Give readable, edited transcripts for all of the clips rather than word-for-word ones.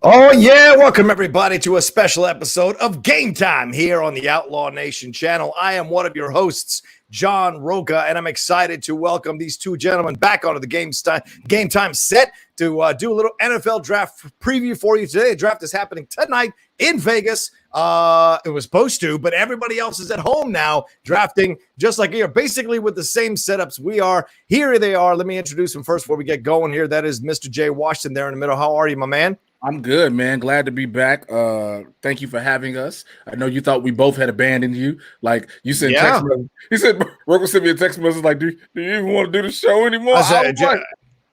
Oh, yeah. Welcome, everybody, to a special episode of Game Time here on the Outlaw Nation channel. I am one of your hosts, John Rocha, and I'm excited to welcome these two gentlemen back onto the Game Time set to do a little NFL draft preview for you today. The draft is happening tonight in Vegas. It was supposed to, but everybody else is at home now drafting just like here, basically with the same setups we are. Here they are. Let me introduce them first before we get going here. That is Mr. Jay Washington there in the middle. How are you, my man? I'm good, man. Glad to be back. Thank you for having us. I know you thought we both had abandoned you. Like you sent text message. He said, Rocha sent me a text message like, do you even want to do the show anymore?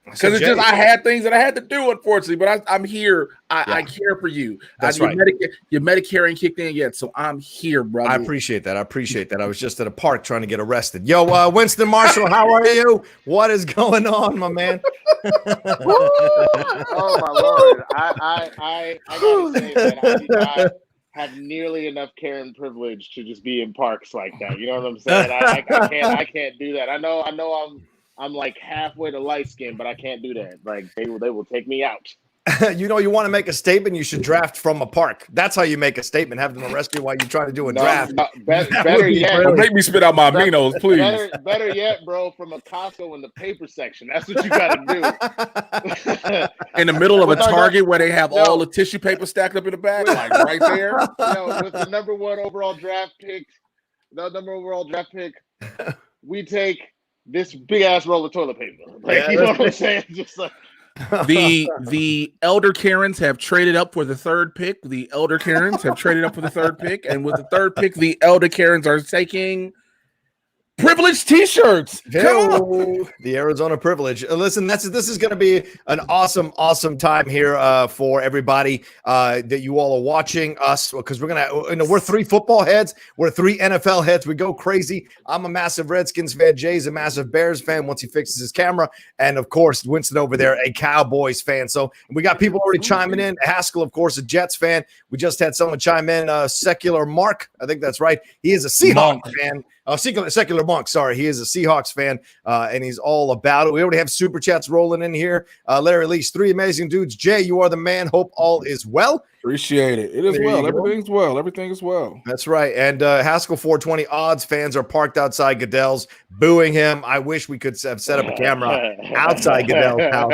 Because it's just I had things that I had to do, unfortunately. But I'm here. I care for you. That's right. Your Medicare ain't kicked in yet, so I'm here, brother. I appreciate that. I was just at a park trying to get arrested. Yo, Winston Marshall, how are you? What is going on, my man? Oh my lord! I gotta say that I have nearly enough care and privilege to just be in parks like that. You know what I'm saying? I can't do that. I know I'm like halfway to light skin, but I can't do that. Like they will take me out. You know, you want to make a statement, you should draft from a park. That's how you make a statement. Have them arrest you while you're trying to do a draft. Better yet, make me spit out my aminos, please. Better yet, bro, from a Costco in the paper section. That's what you got to do. In the middle of a Target where they have all the tissue paper stacked up in the back, like right there. With the number one overall draft pick, we take this big ass roll of toilet paper. Like, you know what I'm saying? Just like. The elder Karens have traded up for the third pick. The elder Karens have traded up for the third pick, and with the third pick, the elder Karens are taking privileged T-shirts. The Arizona privilege. Listen, this is going to be an awesome time here for everybody that you all are watching us, because we're three football heads, we're three NFL heads. We go crazy. I'm a massive Redskins fan. Jay's a massive Bears fan once he fixes his camera, and of course Winston over there, a Cowboys fan. So we got people already chiming in. Haskell, of course, a Jets fan. We just had someone chime in. Secular Mark, I think that's right. He is a Seahawks fan. Secular Monk, sorry. He is a Seahawks fan, and he's all about it. We already have super chats rolling in here. Larry Leach, three amazing dudes. Jay, you are the man. Hope all is well. Appreciate it. It is well. Everything's well. Everything is well. That's right. And Haskell 420 odds fans are parked outside Goodell's, booing him. I wish we could have set up a camera outside Goodell's house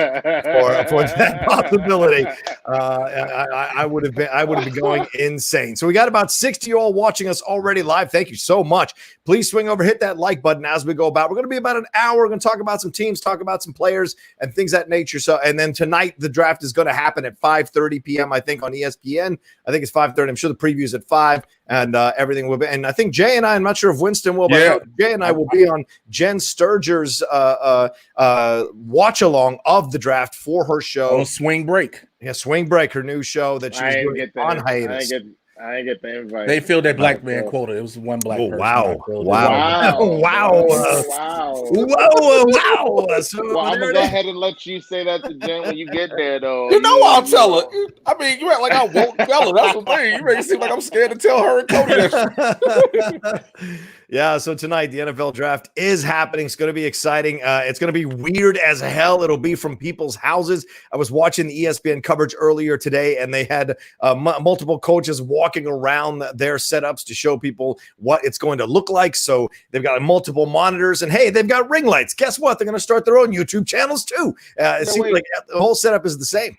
for that possibility. I would have been going insane. So we got about 60 all watching us already live. Thank you so much. Please swing over, hit that like button as we go about. We're going to be about an hour. We're going to talk about some teams, talk about some players, and things of that nature. So, and then tonight the draft is going to happen at 5:30 p.m. I think on ESPN. I think it's 5:30. I'm sure the preview is at 5, and everything will be. And I think Jay and I'm not sure if Winston will, but Jay and I will be on Jen Sturger's watch along of the draft for her show. Swing Break. Yeah, Swing Break, her new show that she's doing on hiatus. I didn't get the invite. They filled that black man quota. It was one black person. Wow. Wow. So, I'm going to go ahead and let you say that to Jen when you get there, though. You know I'll tell her. I mean, you act like I won't tell her. That's the thing. You make it seem like I'm scared to tell her and Cody that shit. Yeah, so tonight the NFL draft is happening. It's going to be exciting. It's going to be weird as hell. It'll be from people's houses. I was watching the ESPN coverage earlier today, and they had multiple coaches walking around their setups to show people what it's going to look like. So they've got multiple monitors, and hey, they've got ring lights. Guess what? They're going to start their own YouTube channels too. It seems like the whole setup is the same.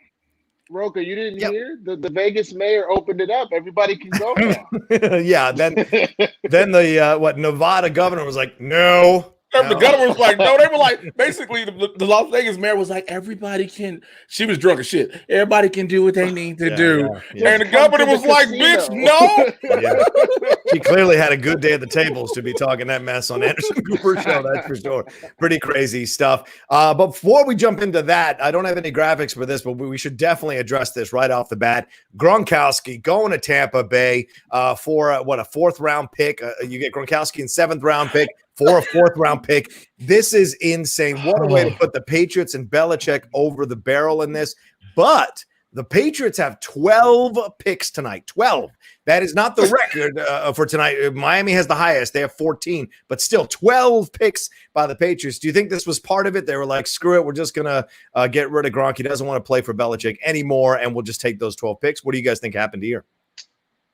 Rocha, you didn't hear? The Vegas mayor opened it up. Everybody can go now. Yeah, then the Nevada governor was like, no. The governor was like, no. They were like, basically, the Las Vegas mayor was like, everybody can. She was drunk as shit. Everybody can do what they need to do. Yeah. And the governor was like, bitch, no. Yeah. She clearly had a good day at the tables to be talking that mess on Anderson Cooper's show. That's for sure. Pretty crazy stuff. But before we jump into that, I don't have any graphics for this, but we should definitely address this right off the bat. Gronkowski going to Tampa Bay for a fourth round pick. You get Gronkowski in 7th round pick for a 4th round pick. This is insane. What a way to put the Patriots and Belichick over the barrel in this. But The Patriots have 12 picks tonight. 12. That is not the record for tonight. Miami has the highest. They have 14, but still 12 picks by the Patriots. Do you think this was part of it? They were like, screw it. We're just going to get rid of Gronk. He doesn't want to play for Belichick anymore, and we'll just take those 12 picks. What do you guys think happened here?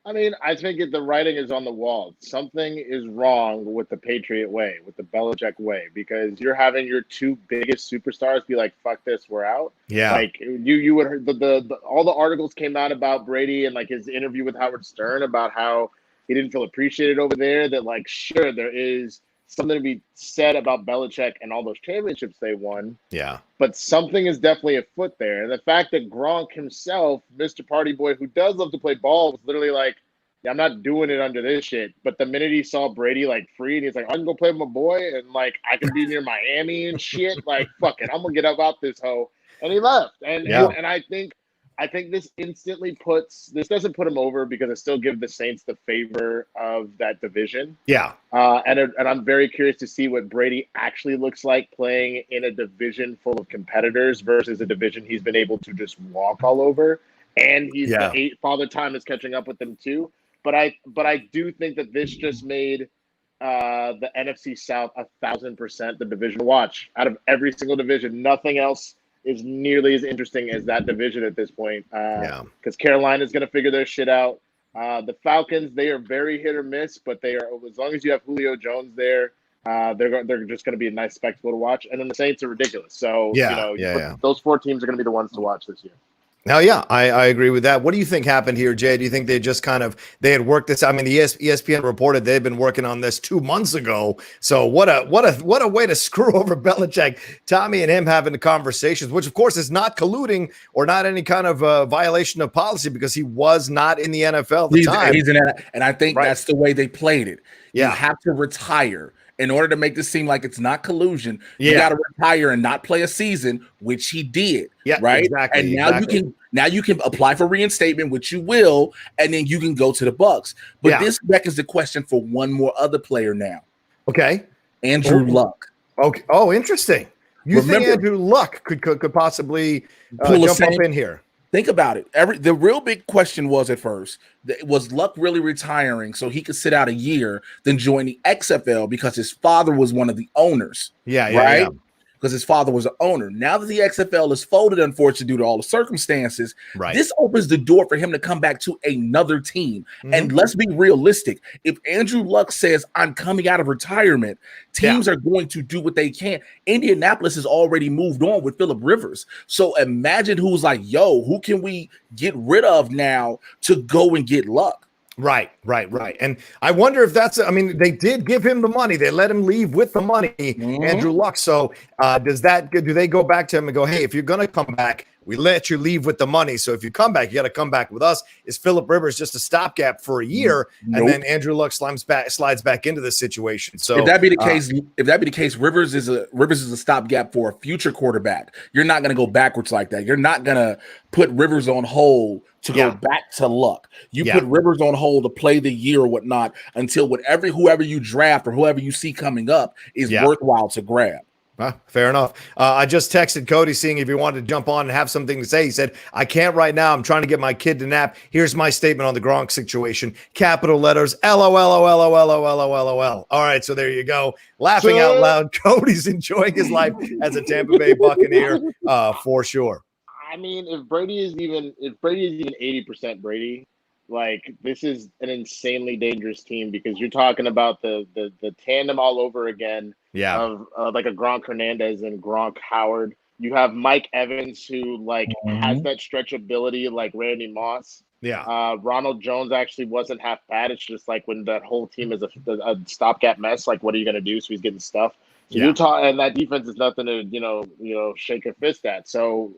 I mean, I think the writing is on the wall. Something is wrong with the Patriot way, with the Belichick way, because you're having your two biggest superstars be like, "Fuck this, we're out." Yeah, like you would heard the all the articles came out about Brady and like his interview with Howard Stern about how he didn't feel appreciated over there. That like, sure, there is something to be said about Belichick and all those championships they won. Yeah, but something is definitely afoot there. And the fact that Gronk himself, Mr. Party Boy, who does love to play ball, was literally like, yeah, I'm not doing it under this shit. But the minute he saw Brady like free, and he's like, I can go play with my boy, and like I can be near Miami and shit. Like, fuck it, I'm gonna get up out this hoe. And he left. And I think this instantly doesn't put him over because it still gives the Saints the favor of that division. Yeah. And I'm very curious to see what Brady actually looks like playing in a division full of competitors versus a division he's been able to just walk all over. And Father Time is catching up with them too. But I do think that this just made the NFC South 1,000% the division to watch. Out of every single division, nothing else is nearly as interesting as that division at this point. Because Carolina is going to figure their shit out. The Falcons, they are very hit or miss, but they are, as long as you have Julio Jones there, they're just going to be a nice spectacle to watch. And then the Saints are ridiculous. So those four teams are going to be the ones to watch this year. Now, I agree with that. What do you think happened here, Jay? Do you think they just they had worked this? I mean, the ESPN reported they'd been working on this 2 months ago. So what a way to screw over Belichick. Tommy and him having the conversations, which of course is not colluding or not any kind of violation of policy because he was not in the NFL at the time. And I think that's the way they played it. Yeah. You have to retire. In order to make this seem like it's not collusion, you got to retire and not play a season, which he did. Yeah, right. Exactly. And now you can apply for reinstatement, which you will, and then you can go to the Bucs. But this beckons the question for one more other player now. Okay, Andrew Luck. Okay. Oh, interesting. You think Andrew Luck could possibly jump up in here? Think about it. The real big question was at first, was Luck really retiring so he could sit out a year, then join the XFL because his father was one of the owners? Right? Because his father was an owner. Now that the XFL is folded, unfortunately, due to all the circumstances, this opens the door for him to come back to another team. Mm-hmm. And let's be realistic. If Andrew Luck says, I'm coming out of retirement, teams are going to do what they can. Indianapolis has already moved on with Phillip Rivers. So imagine who's like, yo, who can we get rid of now to go and get Luck? Right. And I wonder if they did give him the money. They let him leave with the money, Andrew Luck. So do they go back to him and go, hey, if you're going to come back, we let you leave with the money. So if you come back, you got to come back with us. Is Phillip Rivers just a stopgap for a year? Nope. And then Andrew Luck slides back into this situation. So if that be the case, Rivers is a stopgap for a future quarterback. You're not going to go backwards like that. You're not going to put Rivers on hold to go back to Luck. You put Rivers on hold to play the year or whatnot until whoever you draft or whoever you see coming up is worthwhile to grab. Fair enough. I just texted Cody seeing if he wanted to jump on and have something to say. He said, I can't right now. I'm trying to get my kid to nap. Here's my statement on the Gronk situation. Capital letters, LOL. All right, so there you go. Laughing out loud. Cody's enjoying his life as a Tampa Bay Buccaneer for sure. I mean, if Brady is even 80% Brady, like this is an insanely dangerous team because you're talking about the tandem all over again. Of like a Gronk Hernandez and Gronk Howard. You have Mike Evans who has that stretchability like Randy Moss. Ronald Jones actually wasn't half bad. It's just like when that whole team is a stopgap mess. Like, what are you going to do? So he's getting stuff. So and that defense is nothing to shake your fist at. So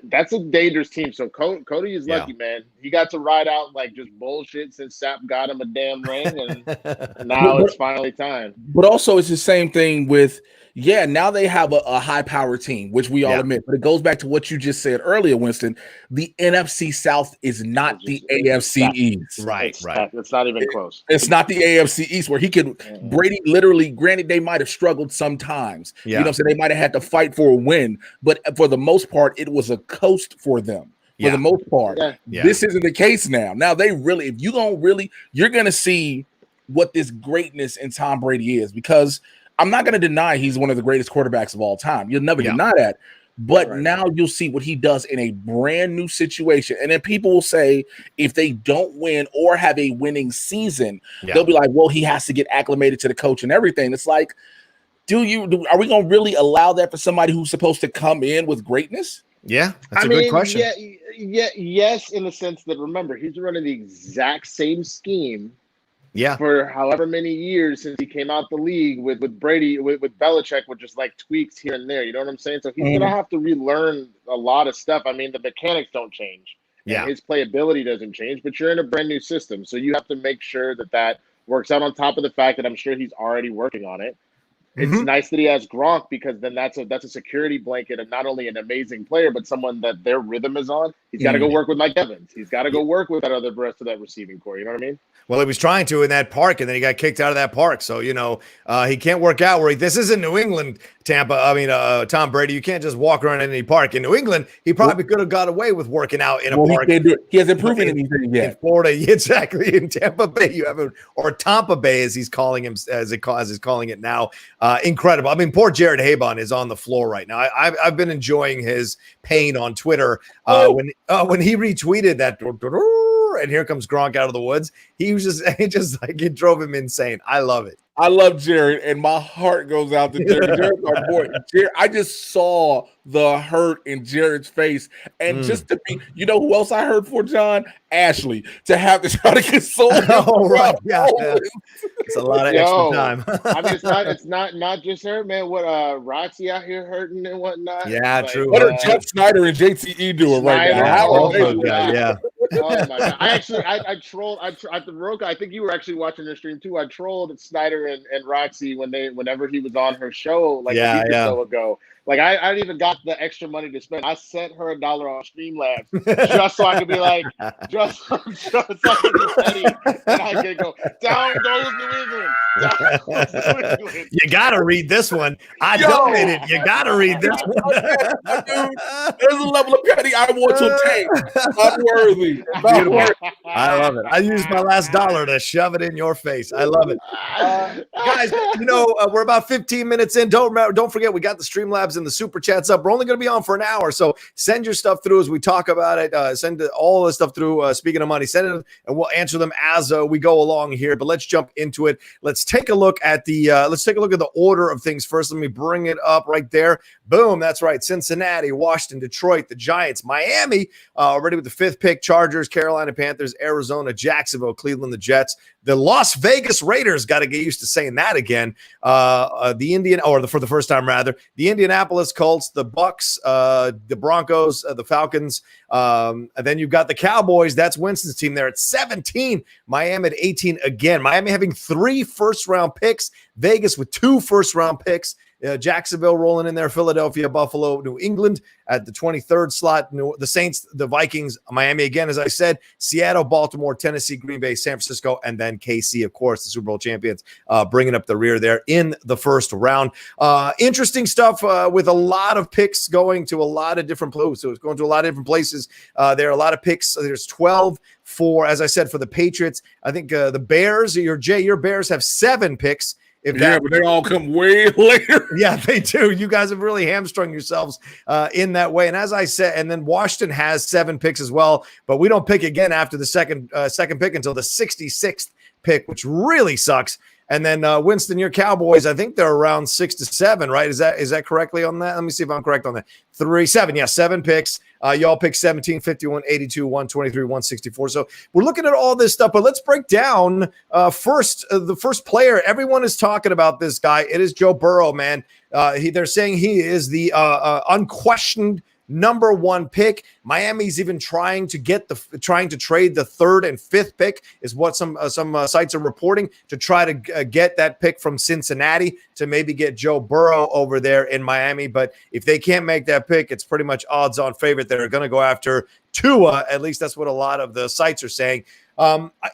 that's a dangerous team. So Cody is lucky, man. He got to ride out like just bullshit since Sapp got him a damn ring, and now it's finally time. But also, it's the same thing with now they have a high power team, which we all admit. But it goes back to what you just said earlier, Winston. The NFC South is not the AFC East. Right. It's not even close. It's not the AFC East where he could Brady literally, granted, they might have struggled sometimes. You know what I'm saying? They might have had to fight for a win, but for the most part, it was a coast for them. for the most part. Yeah. This isn't the case now. Now if you don't really, you're going to see what this greatness in Tom Brady is, because I'm not going to deny he's one of the greatest quarterbacks of all time. You'll never deny that. But now you'll see what he does in a brand new situation. And then people will say, if they don't win or have a winning season, they'll be like, well, he has to get acclimated to the coach and everything. It's like, are we going to really allow that for somebody who's supposed to come in with greatness? Yeah, that's a good question. Yes, in the sense that, remember, he's running the exact same scheme for however many years since he came out the league with Brady, with Belichick, with just like tweaks here and there. You know what I'm saying? So he's gonna have to relearn a lot of stuff. I mean, the mechanics don't change. And his playability doesn't change, but you're in a brand new system. So you have to make sure that works out, on top of the fact that I'm sure he's already working on it. It's nice that he has Gronk, because then that's a security blanket of not only an amazing player, but someone that their rhythm is on. He's got to go work with Mike Evans. He's got to go work with the rest of that receiving core. You know what I mean? Well, he was trying to in that park, and then he got kicked out of that park. So, he can't work out this isn't New England, Tampa. I mean, Tom Brady, you can't just walk around in any park. In New England, he probably could have got away with working out in a park. He can't do it. He hasn't proven anything yet. In Florida, exactly. In Tampa Bay, you have or Tampa Bay, as he's calling him, as he's calling it now. Incredible. I mean, poor Jared Habon is on the floor right now. I've been enjoying his pain on Twitter when he retweeted that. And here comes Gronk out of the woods. It drove him insane. I love it. I love Jared, and my heart goes out to Jared. Jared's our boy. Jared, I just saw the hurt in Jared's face. And just to be, who else I heard for, John? Ashley, to have to try to console him. Oh, right. Yeah. It's a lot of extra time. I mean, it's not just her, man. What Roxy out here hurting and whatnot. Yeah, true. What are Jeff Snyder and JTE doing right now? How are they? Yeah. Oh my God! I trolled. Rocha, I think you were actually watching their stream too. I trolled Snyder and Roxy whenever he was on her show, like a week or so ago. Like I even got the extra money to spend. I sent her $1 on Streamlabs just so I could be like, just so I could be petty, and I could go, down goes New England. Down goes New England. You gotta read this one. I donated. You gotta read this one. Dude, there's a level of petty I want to take. Not worthy. I love it. I used my last dollar to shove it in your face. I love it. Guys, we're about 15 minutes in. Don't forget, we got the Streamlabs and the super chats up. We're only going to be on for an hour, so send your stuff through as we talk about it. Send all the stuff through. Speaking of money, send it, and we'll answer them as we go along here. But let's jump into it. Let's take a look at the order of things first. Let me bring it up right there. Boom, that's right. Cincinnati, Washington, Detroit, the Giants, Miami, already with the 5th pick. Chargers, Carolina Panthers, Arizona, Jacksonville, Cleveland, the Jets. The Las Vegas Raiders, got to get used to saying that again. For the first time rather, the Indianapolis Colts, the Bucs, the Broncos, the Falcons. And then you've got the Cowboys. That's Winston's team there at 17. Miami at 18 again. Miami having 3 first-round picks. Vegas with 2 first-round picks. Jacksonville rolling in there, Philadelphia, Buffalo, New England at the 23rd slot. The Saints, the Vikings, Miami again, as I said, Seattle, Baltimore, Tennessee, Green Bay, San Francisco, and then KC, of course, the Super Bowl champions, bringing up the rear there in the first round. Interesting stuff with a lot of picks going to a lot of different places. So it's going to a lot of different places. There are a lot of picks. There's 12 for, as I said, for the Patriots. I think the Bears, your Bears have 7 picks. But they all come way later. Yeah, they do. You guys have really hamstrung yourselves in that way. And as I said, and then Washington has 7 picks as well, but we don't pick again after the second pick until the 66th pick, which really sucks. And then Winston, your Cowboys, I think they're around 6 to 7, right? Is that correctly on that? Let me see if I'm correct on that. 7 picks. Y'all pick 17, 51, 82, 123, 164. So we're looking at all this stuff, but let's break down first the first player. Everyone is talking about this guy. It is Joe Burrow, man. They're saying he is the unquestioned number 1 pick. Miami's even trying to trade the 3rd and 5th pick, is what some sites are reporting, to try to get that pick from Cincinnati to maybe get Joe Burrow over there in Miami. But if they can't make that pick, it's pretty much odds-on favorite. They're going to go after Tua. At least that's what a lot of the sites are saying.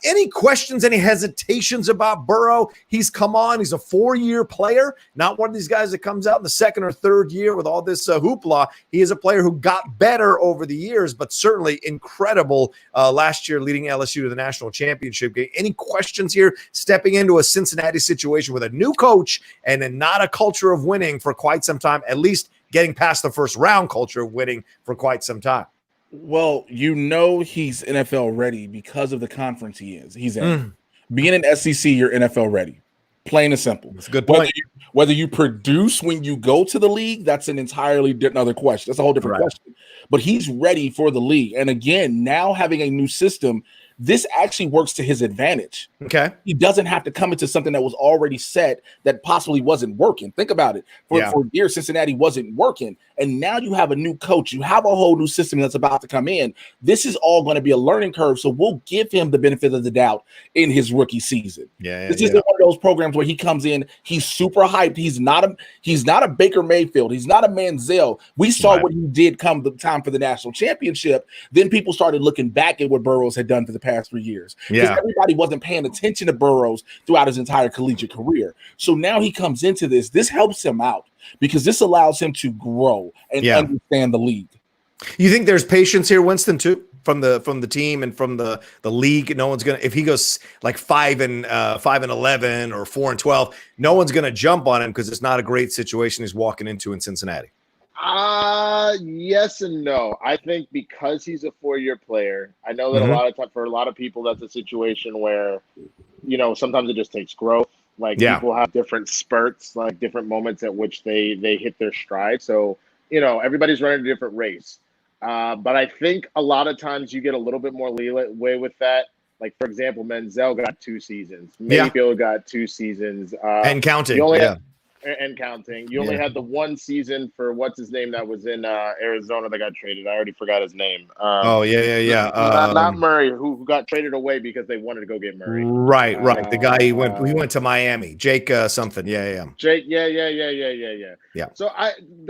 Any questions, any hesitations about Burrow? He's come on. He's a 4-year player, not one of these guys that comes out in the second or third year with all this hoopla. He is a player who got better over the years, but certainly incredible last year, leading LSU to the national championship game. Any questions here stepping into a Cincinnati situation with a new coach and then not a culture of winning for quite some time, at least getting past the first round culture of winning for quite some time? Well, he's NFL ready because of the conference he's in. Being an SEC, you're NFL ready. Plain and simple. That's a good point. Whether you produce when you go to the league, that's an entirely other question. That's a whole different question. But he's ready for the league. And again, now having a new system, this actually works to his advantage. Okay. He doesn't have to come into something that was already set that possibly wasn't working. Think about it. For years, Cincinnati wasn't working. And now you have a new coach. You have a whole new system that's about to come in. This is all going to be a learning curve. So we'll give him the benefit of the doubt in his rookie season. This isn't one of those programs where he comes in, he's super hyped. He's not a Baker Mayfield. He's not a Manziel. We saw what he did come the time for the national championship. Then people started looking back at what Burrows had done for the past 3 years. Because everybody wasn't paying attention to Burrows throughout his entire collegiate career. So now he comes into this. This helps him out because this allows him to grow and understand the league. You think there's patience here, Winston, too, from the team and from the league? No one's gonna, if he goes like 5-11 or 4-12, no one's gonna jump on him because it's not a great situation he's walking into in Cincinnati. Yes and no. I think because he's a 4-year player, I know that a lot of time for a lot of people that's a situation where, sometimes it just takes growth. Like people have different spurts, like different moments at which they hit their stride. So, everybody's running a different race. But I think a lot of times you get a little bit more leeway with that. Like, for example, Manziel got 2 seasons. Mayfield got 2 seasons. And counting. And counting. You only had the 1 season for what's his name that was in Arizona that got traded. I already forgot his name. Not Murray, who got traded away because they wanted to go get Murray. Right. The guy he went to Miami. Jake something. Jake. Yeah. So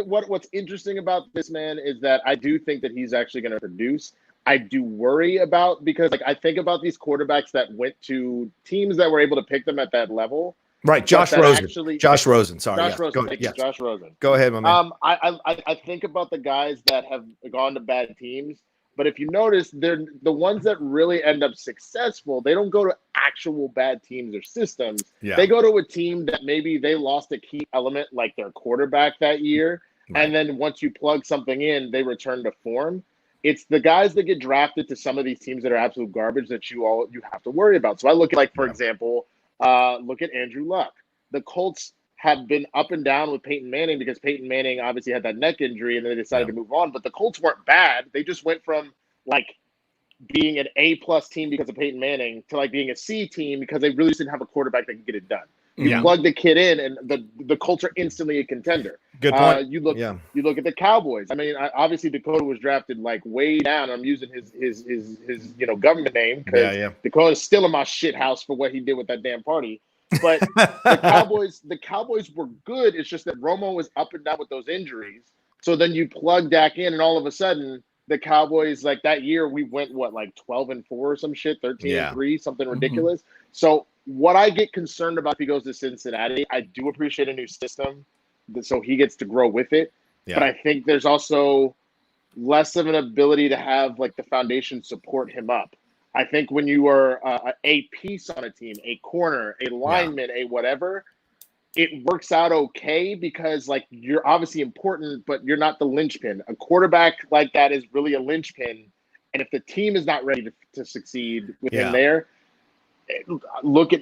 what's interesting about this man is that I do think that he's actually going to produce. I do worry about because I think about these quarterbacks that went to teams that were able to pick them at that level. Right, Josh Rosen. Josh Rosen. Go ahead, my man. I think about the guys that have gone to bad teams, but if you notice, they're the ones that really end up successful. They don't go to actual bad teams or systems. They go to a team that maybe they lost a key element, like their quarterback that year, and then once you plug something in, they return to form. It's the guys that get drafted to some of these teams that are absolute garbage that you have to worry about. So I look at, for example. Look at Andrew Luck. The Colts have been up and down with Peyton Manning because Peyton Manning obviously had that neck injury and then they decided to move on. But the Colts weren't bad. They just went from being an A+ team because of Peyton Manning to being a C team because they really didn't have a quarterback that could get it done. You plug the kid in and the Colts are instantly a contender. Good point. You look at the Cowboys. I mean, obviously Dakota was drafted way down. I'm using his government name because Dakota's still in my shit house for what he did with that damn party. But the Cowboys were good. It's just that Romo was up and down with those injuries. So then you plug Dak in, and all of a sudden the Cowboys that year we went 12-4 or some shit, 13-3, something ridiculous. So what I get concerned about if he goes to Cincinnati, I do appreciate a new system, so he gets to grow with it. But I think there's also less of an ability to have the foundation support him up. I think when you are a piece on a team, a corner, a lineman, a whatever, it works out okay because you're obviously important, but you're not the linchpin. A quarterback like that is really a linchpin, and if the team is not ready to succeed with him there.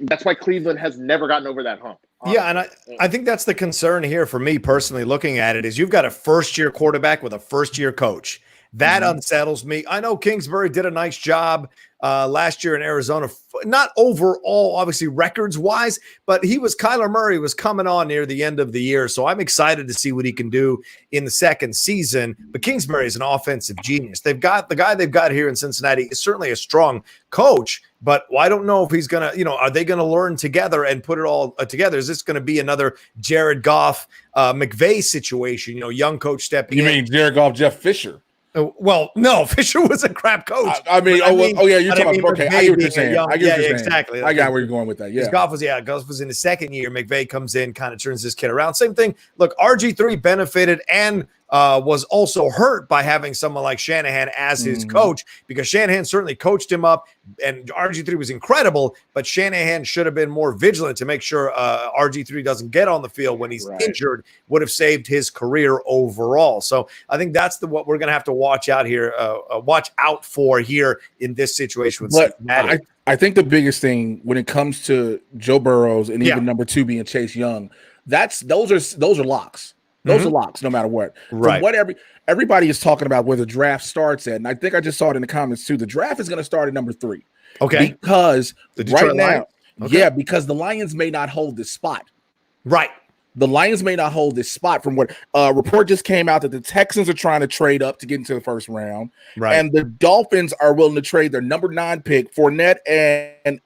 That's why Cleveland has never gotten over that hump. Honestly. Yeah, and I think that's the concern here for me personally looking at it is you've got a first-year quarterback with a first-year coach. That unsettles me. I know Kingsbury did a nice job last year in Arizona, not overall, obviously records-wise, but Kyler Murray was coming on near the end of the year, so I'm excited to see what he can do in the second season. But Kingsbury is an offensive genius. The guy they've got here in Cincinnati is certainly a strong coach, but I don't know if he's going to, are they going to learn together and put it all together? Is this going to be another Jared Goff, McVay situation, young coach stepping in? You mean Jared Goff, Jeff Fisher? Well, no, Fisher was a crap coach. Yeah, you're talking about okay. I get what you're saying. Exactly. I got where you're going with that. Yeah, Goff was in his second year. McVay comes in, kind of turns this kid around. Same thing. Look, RG3 benefited and was also hurt by having someone like Shanahan as his coach, because Shanahan certainly coached him up, and RG3 was incredible, but Shanahan should have been more vigilant to make sure RG3 doesn't get on the field when he's injured. Would have saved his career overall. So I think that's what we're going to have to watch out for here in this situation with Cincinnati. I think the biggest thing when it comes to Joe Burrows and even number 2 being Chase Young, those are locks. Those are locks, no matter what. Right. From what everybody is talking about where the draft starts at, and I think I just saw it in the comments too. The draft is going to start at number 3. Okay. Because right now, Lions? because the Lions may not hold this spot. Right. The Lions may not hold this spot. From what report just came out that the Texans are trying to trade up to get into the first round. Right. And the Dolphins are willing to trade their number 9 pick, Fournette and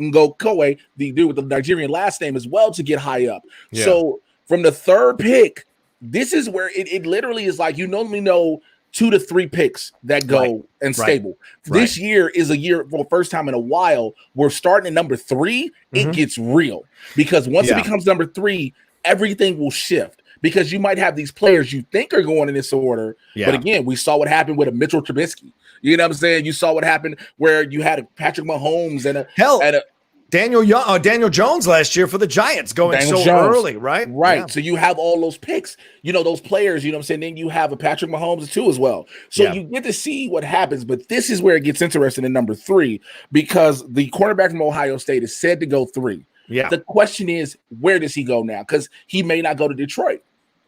Ngokowe, the dude with the Nigerian last name, as well, to get high up. Yeah. So from the 3rd pick, this is where it literally is like you normally know 2 to 3 picks that go and stable. This year is a year for the first time in a while. We're starting at number 3. It gets real, because once it becomes number 3, everything will shift, because you might have these players you think are going in this order. But again, we saw what happened with a Mitchell Trubisky. You know what I'm saying? You saw what happened where you had a Patrick Mahomes and a Daniel Jones last year for the Giants going early, right? Right. Yeah. So you have all those picks, those players, you know what I'm saying? Then you have a Patrick Mahomes too as well. So you get to see what happens, but this is where it gets interesting in number 3, because the cornerback from Ohio State is said to go 3. Yeah. The question is, where does he go now? Because he may not go to Detroit.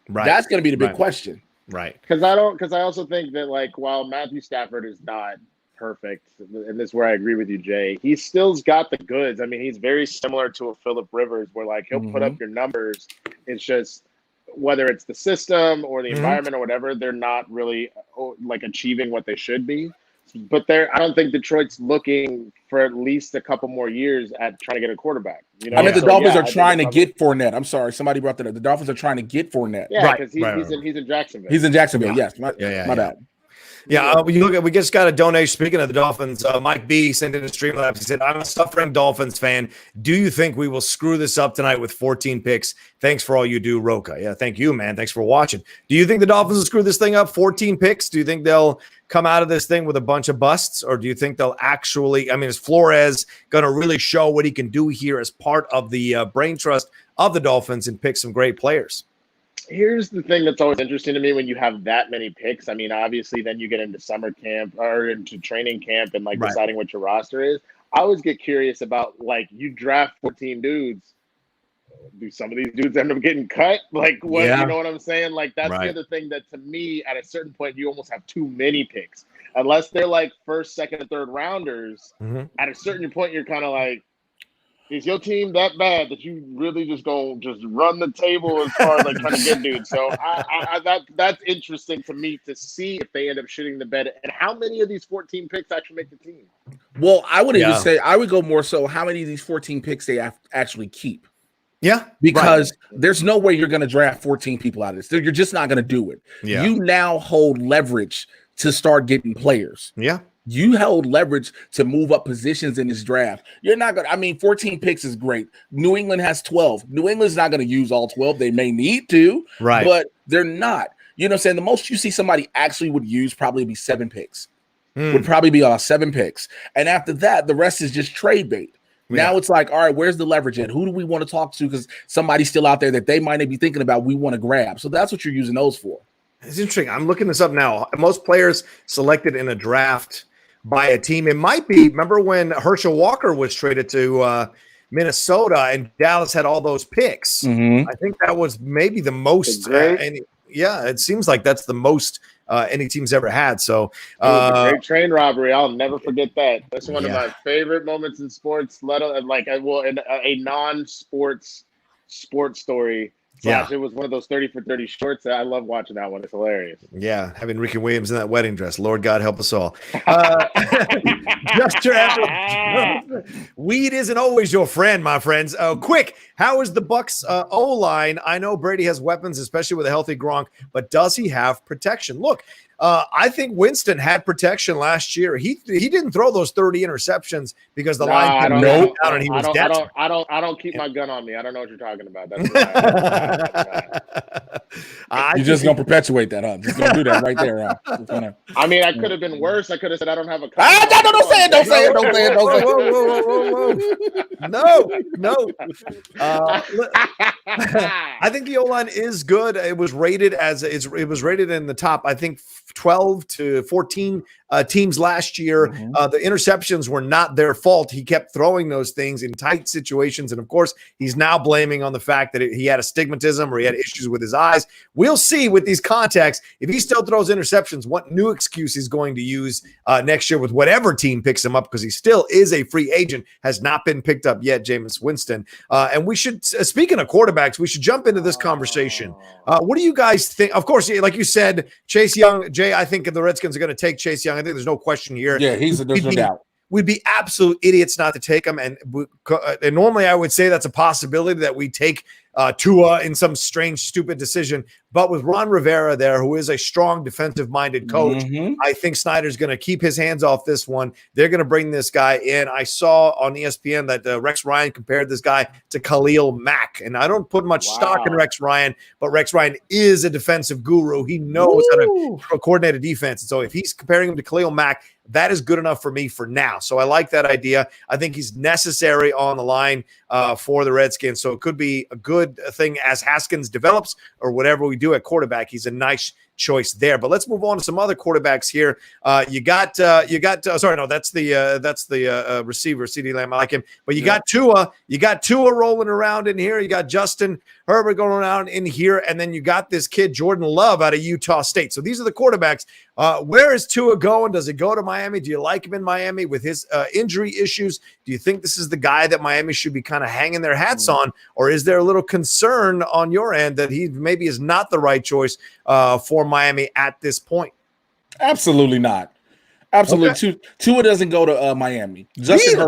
Right. That's going to be the big question. Right. Because I also think that, like, while Matthew Stafford is not perfect, and this is where I agree with you, Jay, he still's got the goods. I mean, he's very similar to a Phillip Rivers, where like he'll put up your numbers. It's just whether it's the system or the environment or whatever, they're not really like achieving what they should be. But I don't think Detroit's looking for at least a couple more years at trying to get a quarterback. The Dolphins are trying to get Fournette. I'm sorry, somebody brought that up. The Dolphins are trying to get Fournette. Yeah, because he's in Jacksonville. He's in Jacksonville. Yes, my bad. Yeah, we just got a donation. Speaking of the Dolphins, Mike B sent in a Streamlabs. He said, I'm a suffering Dolphins fan. Do you think we will screw this up tonight with 14 picks? Thanks for all you do, Rocha. Yeah, thank you, man. Thanks for watching. Do you think the Dolphins will screw this thing up? 14 picks? Do you think they'll come out of this thing with a bunch of busts? Or do you think they'll actually, is Flores going to really show what he can do here as part of the brain trust of the Dolphins and pick some great players? Here's the thing that's always interesting to me when you have that many picks. I mean, obviously, then you get into summer camp or into training camp and deciding what your roster is. I always get curious about, you draft 14 dudes. Do some of these dudes end up getting cut? You know what I'm saying? That's the other thing that, to me, at a certain point, you almost have too many picks. Unless they're first, second, and third rounders, at a certain point, you're kind of like, is your team that bad that you really just going to just run the table as far as trying to get dudes? So that's interesting to me to see if they end up shitting the bed, and how many of these 14 picks actually make the team. Well, I would even say I would go more so how many of these 14 picks they actually keep. Yeah, because there's no way you're going to draft 14 people out of this. You're just not going to do it. Yeah. You now hold leverage to start getting players. Yeah. You held leverage to move up positions in this draft. You're not going to, 14 picks is great. New England has 12. New England's not going to use all 12. They may need to, but they're not. You know what I'm saying? The most you see somebody actually would use probably be 7 picks. Would probably be 7 picks. And after that, the rest is just trade bait. Now it's like, all right, where's the leverage at? Who do we want to talk to? Because somebody's still out there that they might not be thinking about we want to grab. So that's what you're using those for. It's interesting. I'm looking this up now. Most players selected in a draft by a team. It might be, remember when Herschel Walker was traded to Minnesota and Dallas had all those picks? I think that was maybe the most. It seems like that's the most any team's ever had. So great train robbery. I'll never forget that. That's one of my favorite moments in sports. In a non-sports story. It was one of those 30 for 30 shorts. I love watching that one. It's hilarious. Yeah, having Ricky Williams in that wedding dress. Lord God help us all. Weed isn't always your friend, my friends. Quick, how is the Bucs O-line? I know Brady has weapons, especially with a healthy Gronk, but does he have protection? Look, I think Winston had protection last year. He didn't throw those 30 interceptions because the line came down and he was desperate. I don't keep my gun on me. I don't know what you're talking about. That's you're just gonna perpetuate that, huh? Just gonna do that right there, huh? I mean, I could have been worse. I could have said I don't have a. Don't say it. No. I think the O-line is good. It was rated in the top, I think, 12 to 14 teams last year. The interceptions were not their fault. He kept throwing those things in tight situations. And of course, he's now blaming on the fact that he had astigmatism or he had issues with his eyes. We'll see with these contacts, if he still throws interceptions, what new excuse he's going to use next year with whatever team picks him up, because he still is a free agent, has not been picked up yet, Jameis Winston. And we should, speaking of quarterbacks, we should jump into this conversation. What do you guys think? Of course, like you said, Chase Young, Jay, I think the Redskins are going to take Chase Young. I think there's no question here. Yeah, there's no doubt. We'd be absolute idiots not to take him. And normally I would say that's a possibility that we take Tua in some strange, stupid decision. But with Ron Rivera there, who is a strong defensive-minded coach, I think Snyder's going to keep his hands off this one. They're going to bring this guy in. I saw on ESPN that Rex Ryan compared this guy to Khalil Mack. And I don't put much stock in Rex Ryan, but Rex Ryan is a defensive guru. He knows how to coordinate a defense. And so if he's comparing him to Khalil Mack, that is good enough for me for now. So I like that idea. I think he's necessary on the line for the Redskins. So it could be a good thing as Haskins develops or whatever we do at quarterback. He's a nice choice there. But let's move on to some other quarterbacks here. That's the receiver, CeeDee Lamb. I like him. But you got Tua. You got Tua rolling around in here. You got Justin Herbert going around in here. And then you got this kid, Jordan Love, out of Utah State. So these are the quarterbacks. Where is Tua going? Does he go to Miami? Do you like him in Miami with his injury issues? Do you think this is the guy that Miami should be kind of hanging their hats on? Or is there a little concern on your end that he maybe is not the right choice for Miami at this point? Absolutely not. Absolutely. Okay. Tua doesn't go to Miami. Justin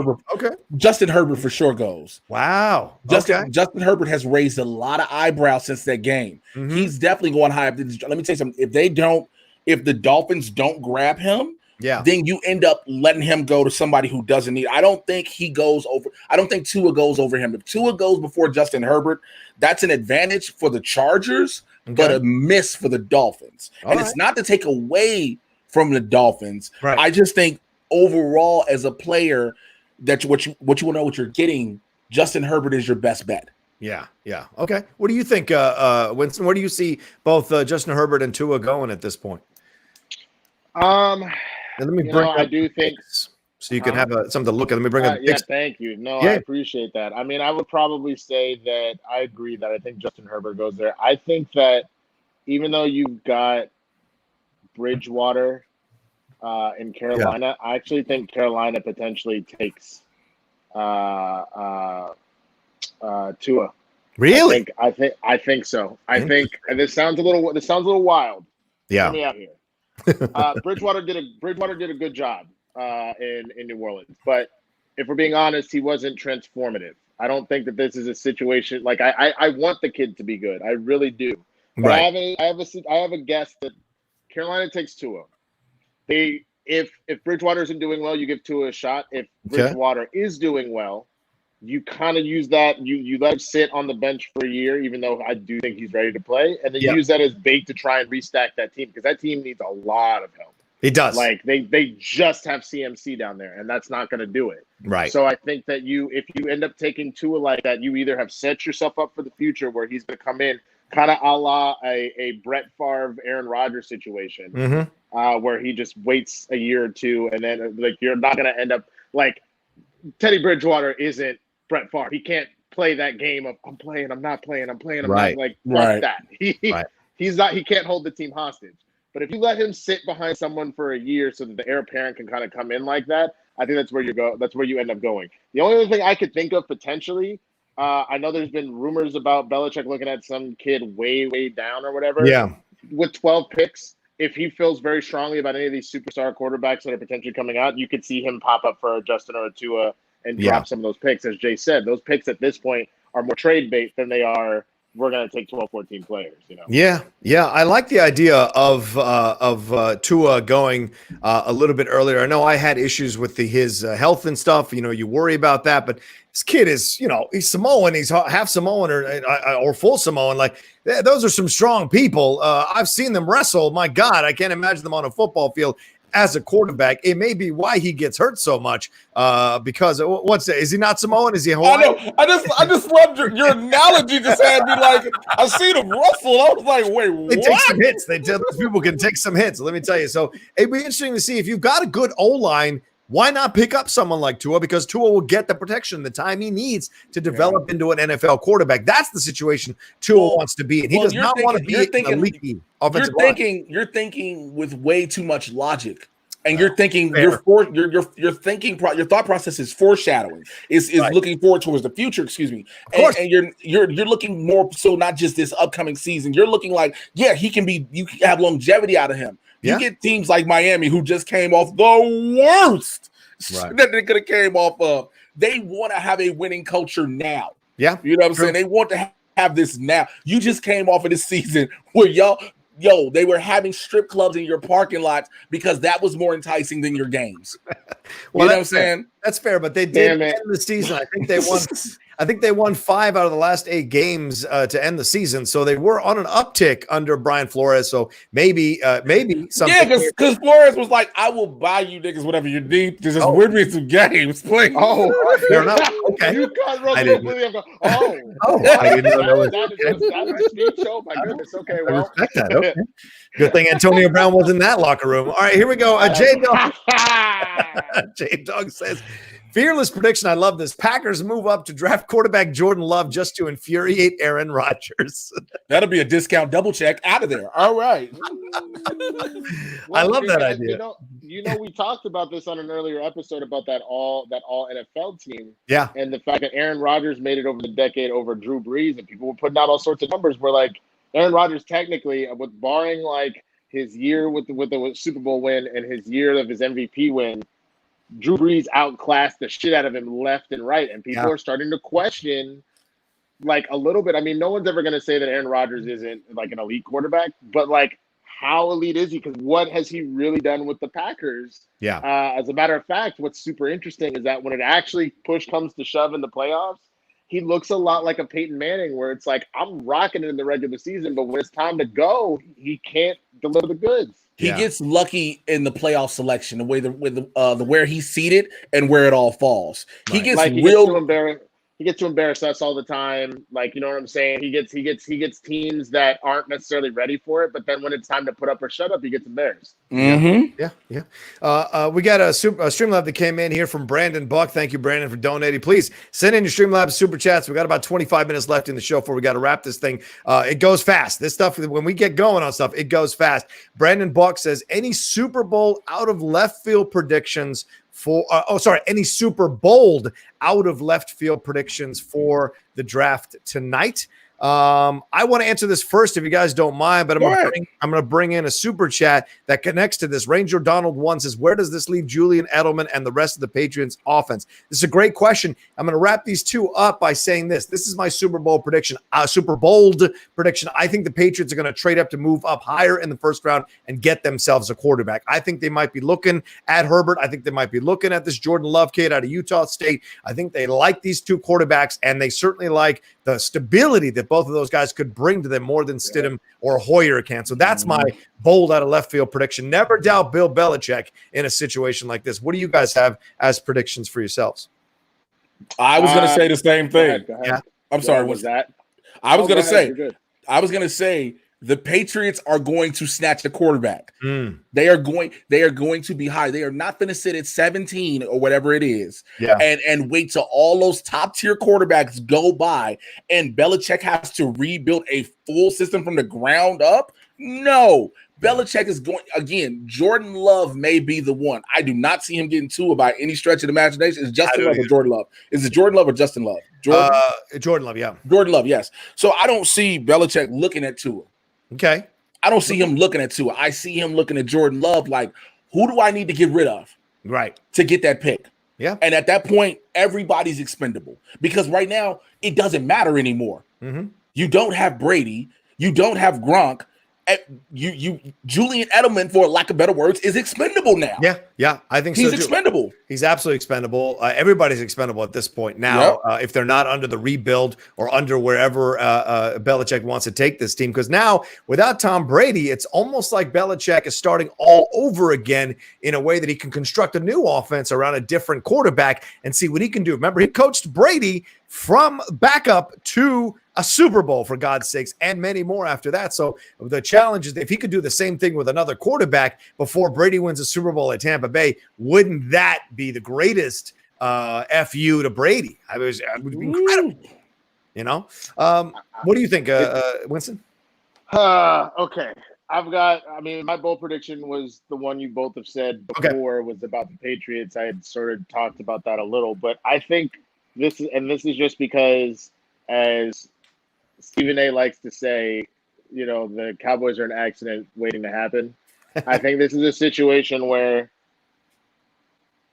Herbert for sure goes. Wow. Justin Herbert has raised a lot of eyebrows since that game. He's definitely going high up. Let me tell you something. If the Dolphins don't grab him, then you end up letting him go to somebody who doesn't need. I don't think Tua goes over him. If Tua goes before Justin Herbert, that's an advantage for the Chargers, but a miss for the Dolphins. It's not to take away from the Dolphins. Right. I just think overall, as a player, that what you want to know what you're getting, Justin Herbert is your best bet. Yeah. Okay. What do you think, Winston? Where do you see both Justin Herbert and Tua going at this point? And let me bring. I do think so. You can have something to look at. Let me bring up. Thank you. I appreciate that. I mean, I would probably say that I agree that I think Justin Herbert goes there. I think that even though you've got Bridgewater in Carolina, I actually think Carolina potentially takes Tua. Really? I think so. I think, and this sounds a little wild. Yeah. Let me out here. Bridgewater did a good job in New Orleans, but if we're being honest, he wasn't transformative. I don't think that this is a situation like I want the kid to be good. I really do. But right. I have a guess that Carolina takes Tua. If Bridgewater isn't doing well, you give Tua a shot. If Bridgewater is doing well, you kind of use that. You let him sit on the bench for a year, even though I do think he's ready to play, and then use that as bait to try and restack that team, because that team needs a lot of help. It does. Like they just have CMC down there, and that's not going to do it. Right. So I think that if you end up taking Tua like that, you either have set yourself up for the future where he's going to come in kind of a la a Brett Favre, Aaron Rodgers situation, where he just waits a year or two, and then like you're not going to end up like Teddy Bridgewater isn't Brett Favre. He can't play that game of I'm playing, I'm not playing, I'm playing, I'm not, like that. He's not. He can't hold the team hostage. But if you let him sit behind someone for a year so that the heir apparent can kind of come in like that, I think that's where you go. That's where you end up going. The only other thing I could think of potentially, I know there's been rumors about Belichick looking at some kid way, way down or whatever. Yeah. With 12 picks, if he feels very strongly about any of these superstar quarterbacks that are potentially coming out, you could see him pop up for a Justin or a Tua and drop some of those picks. As Jay said, those picks at this point are more trade bait than they are we're going to take 12, 14 players, you know? Yeah. I like the idea of Tua going a little bit earlier. I know I had issues with his health and stuff. You know, you worry about that, but this kid is, you know, he's Samoan. He's half Samoan or full Samoan. Like, those are some strong people. I've seen them wrestle. My God, I can't imagine them on a football field as a quarterback. It may be why he gets hurt so much because is he not Samoan? Is he Hawaiian? I know. I just loved your analogy. Just had me like, I seen him wrestle. I was like, wait, they what? take some hits. Those people can take some hits. Let me tell you. So it'd be interesting to see if you've got a good O-line. Why not pick up someone like Tua? Because Tua will get the protection, the time he needs to develop into an NFL quarterback. That's the situation Tua wants to be in. He does not want to be an elite offensive line. You're thinking with way too much logic, and you're thinking your thought process is foreshadowing. Is right. Looking forward towards the future. Excuse me. Of course. And you're looking more so not just this upcoming season. You're looking like you can have longevity out of him. You get teams like Miami who just came off the worst that they could have came off of. They want to have a winning culture now. Yeah. You know what I'm saying? They want to have this now. You just came off of this season where they were having strip clubs in your parking lots because that was more enticing than your games. Well, you know what I'm saying? That's fair, but they did end the season. I think they won 5 out of the last 8 games to end the season. So they were on an uptick under Brian Flores. So maybe something. Yeah, because Flores was like, I will buy you niggas whatever you need to just win me some games. Please. Fair enough. Okay. You got Rocha. I didn't know that was a speech show. My goodness. Okay, well. I respect that. Okay. Good thing Antonio Brown was in that locker room. All right, here we go. J-Dog says, fearless prediction. I love this. Packers move up to draft quarterback Jordan Love just to infuriate Aaron Rodgers. That'll be a discount double check out of there. All right. I love that idea. You know, we talked about this on an earlier episode about that all NFL team. Yeah. And the fact that Aaron Rodgers made it over the decade over Drew Brees, and people were putting out all sorts of numbers where like Aaron Rodgers technically, with barring like his year with the Super Bowl win and his year of his MVP win, Drew Brees outclassed the shit out of him left and right. And people are starting to question like a little bit. I mean, no one's ever going to say that Aaron Rodgers isn't like an elite quarterback, but like how elite is he? Because what has he really done with the Packers? Yeah. As a matter of fact, what's super interesting is that when it actually push comes to shove in the playoffs, he looks a lot like a Peyton Manning, where it's like, I'm rocking it in the regular season, but when it's time to go, he can't deliver the goods. He gets lucky in the playoff selection, the way where he's seated and where it all falls. Right. He gets to embarrass us all the time. Like, you know what I'm saying? He gets teams that aren't necessarily ready for it, but then when it's time to put up or shut up, he gets embarrassed. Mm-hmm. Yeah. We got a Streamlab that came in here from Brandon Buck. Thank you, Brandon, for donating. Please send in your Streamlab super chats. We got about 25 minutes left in the show before we got to wrap this thing. It goes fast. This stuff, when we get going on stuff, it goes fast. Brandon Buck says, any Super Bowl out of left field predictions for any Super Bowl out of left field predictions for the draft tonight. I want to answer this first, if you guys don't mind, but I'm going to bring in a super chat that connects to this. Ranger Donald 1 says, where does this leave Julian Edelman and the rest of the Patriots offense? This is a great question. I'm going to wrap these two up by saying this. This is my Super Bowl prediction, Super Bold prediction. I think the Patriots are going to trade up to move up higher in the first round and get themselves a quarterback. I think they might be looking at Herbert. I think they might be looking at this Jordan Love kid out of Utah State. I think they like these two quarterbacks, and they certainly like the stability that both of those guys could bring to them more than Stidham or Hoyer can. So that's my bold out of left field prediction. Never doubt Bill Belichick in a situation like this. What do you guys have as predictions for yourselves? I was going to say the same thing. Go ahead. I'm sorry. What was that? I was going to say the Patriots are going to snatch the quarterback. They are going to be high. They are not going to sit at 17 or whatever it is and wait till all those top tier quarterbacks go by and Belichick has to rebuild a full system from the ground up. No, Belichick is going again. Jordan Love may be the one. I do not see him getting Tua by any stretch of the imagination. Is Justin Love or Jordan Love? Is it Jordan Love or Justin Love? Jordan Love, yeah. Jordan Love, yes. So I don't see Belichick looking at Tua. Okay. I don't see him looking at Tua. I see him looking at Jordan Love like, who do I need to get rid of? Right. To get that pick. Yeah. And at that point, everybody's expendable because right now it doesn't matter anymore. You don't have Brady. You don't have Gronk. Julian Edelman, for lack of better words, is expendable now. Yeah, I think he's so too. expendable. He's absolutely expendable. Everybody's expendable at this point now. Yep. If they're not under the rebuild or under wherever Belichick wants to take this team, because now without Tom Brady, it's almost like Belichick is starting all over again in a way that he can construct a new offense around a different quarterback and see what he can do. Remember, he coached Brady from backup to a Super Bowl, for God's sakes, and many more after that. So the challenge is, if he could do the same thing with another quarterback before Brady wins a Super Bowl at Tampa Bay, wouldn't that be the greatest FU to Brady? It would be incredible. You know? What do you think, Winston? Okay. My bold prediction was the one you both have said before, was about the Patriots. I had sort of talked about that a little, but I think this is just because, as Stephen A. likes to say, the Cowboys are an accident waiting to happen. I think this is a situation where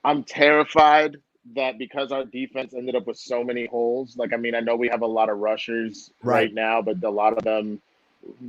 I'm terrified that because our defense ended up with so many holes, I know we have a lot of rushers right now, but a lot of them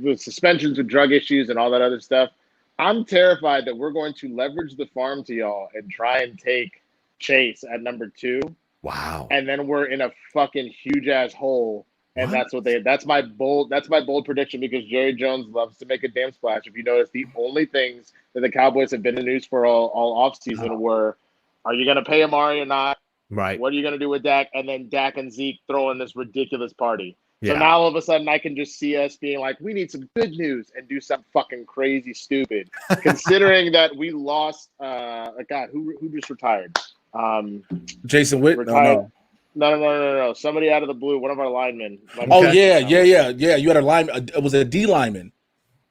with suspensions with drug issues and all that other stuff. I'm terrified that we're going to leverage the farm to y'all and try and take Chase at number 2. Wow. And then we're in a fucking huge ass hole. And that's my bold prediction, because Jerry Jones loves to make a damn splash. If you notice, the only things that the Cowboys have been in the news for all offseason were, are you going to pay Amari or not? Right. What are you going to do with Dak? And then Dak and Zeke throwing this ridiculous party. Yeah. So now all of a sudden I can just see us being like, we need some good news, and do something fucking crazy stupid. Considering that we lost, who just retired? Jason Witt? Retired. No. Somebody out of the blue, one of our linemen. Yeah. You had a lineman. It was a D lineman.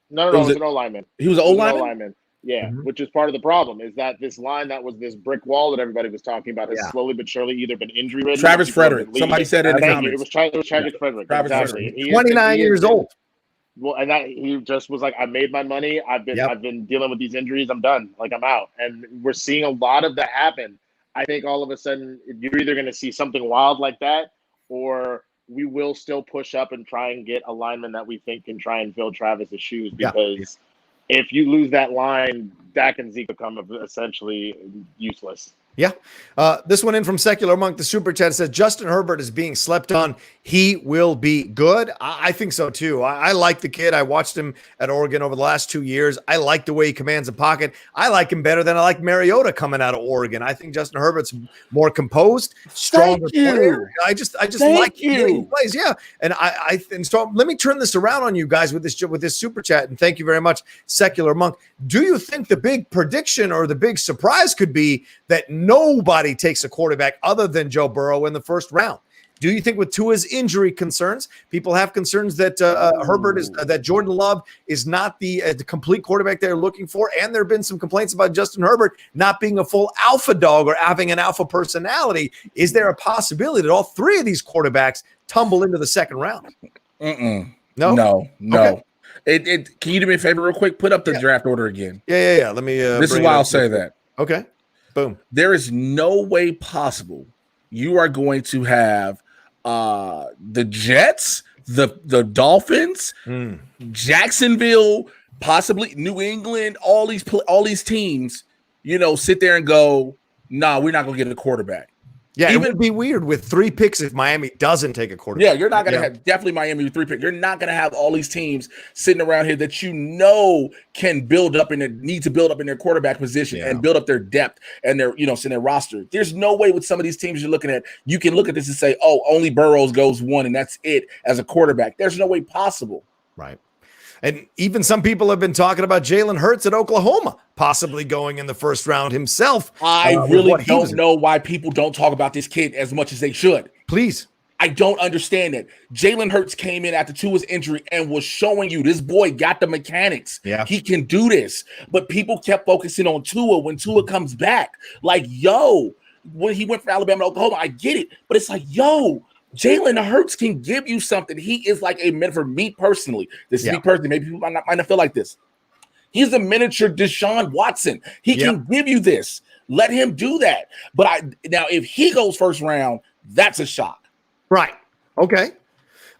No, it was an O lineman. He was an O lineman? Yeah, which is part of the problem, is that this line that was this brick wall that everybody was talking about has slowly but surely either been injury ridden. Travis Frederick. Somebody said it in the comments. It was Travis Frederick. Travis Frederick. 29 years old. Well, and that he just was like, I made my money. I've been dealing with these injuries. I'm done. I'm out. And we're seeing a lot of that happen. I think all of a sudden you're either going to see something wild like that, or we will still push up and try and get a lineman that we think can try and fill Travis's shoes, because if you lose that line, Dak and Zeke become essentially useless. Yeah. This one in from Secular Monk, the super chat, says Justin Herbert is being slept on. He will be good. I think so too. I like the kid. I watched him at Oregon over the last 2 years. I like the way he commands a pocket. I like him better than I like Mariota coming out of Oregon. I think Justin Herbert's more composed, stronger player. I just like the way he plays. Yeah. And so let me turn this around on you guys with this super chat. And thank you very much, Secular Monk. Do you think the big prediction or the big surprise could be that nobody takes a quarterback other than Joe Burrow in the first round? Do you think, with Tua's injury concerns, people have concerns that that Jordan Love is not the complete quarterback they're looking for? And there have been some complaints about Justin Herbert not being a full alpha dog or having an alpha personality. Is there a possibility that all three of these quarterbacks tumble into the second round? No. Okay. Can you do me a favor real quick? Put up the draft order again. Yeah. Let me. This is why I'll say that. Okay. Boom. There is no way possible you are going to have the Jets, the Dolphins, Jacksonville, possibly New England, all these teams, sit there and go, nah, we're not going to get a quarterback. Yeah, it would be weird with 3 picks if Miami doesn't take a quarterback. Yeah, you're not going to have definitely Miami with 3 picks. You're not going to have all these teams sitting around here that can build up need to build up in their quarterback position and build up their depth and their in their roster. There's no way with some of these teams you're looking at, you can look at this and say, oh, only Burrows goes 1 and that's it as a quarterback. There's no way possible. Right. And even some people have been talking about Jalen Hurts at Oklahoma possibly going in the first round himself. I really don't know why people don't talk about this kid as much as they should. Please. I don't understand it. Jalen Hurts came in after Tua's injury and was showing you this boy got the mechanics. Yeah. He can do this. But people kept focusing on Tua when Tua comes back. When he went from Alabama to Oklahoma, I get it. But it's like, Jalen Hurts can give you something. He is like for me personally. This is me personally. Maybe people might not feel like this. He's a miniature Deshaun Watson. He can give you this. Let him do that. But now if he goes first round, that's a shock. Right. Okay.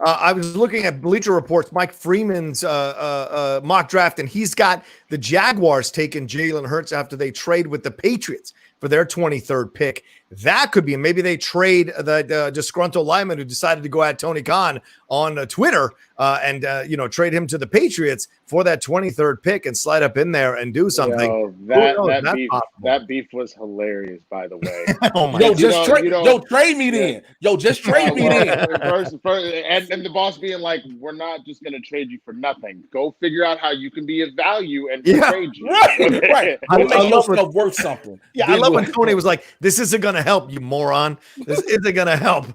I was looking at Bleacher Report's Mike Freeman's mock draft, and he's got the Jaguars taking Jalen Hurts after they trade with the Patriots for their 23rd pick. That could be, and maybe they trade the disgruntled lineman who decided to go at Tony Khan on Twitter and trade him to the Patriots for that 23rd pick and slide up in there and do something. That beef was hilarious, by the way. Trade me then. Just trade me then. And the boss being like, we're not just going to trade you for nothing. Go figure out how you can be of value and trade you. Right. I make yourself worth something. Yeah, I love when Tony was like, this isn't going to help, you moron. This isn't going to help.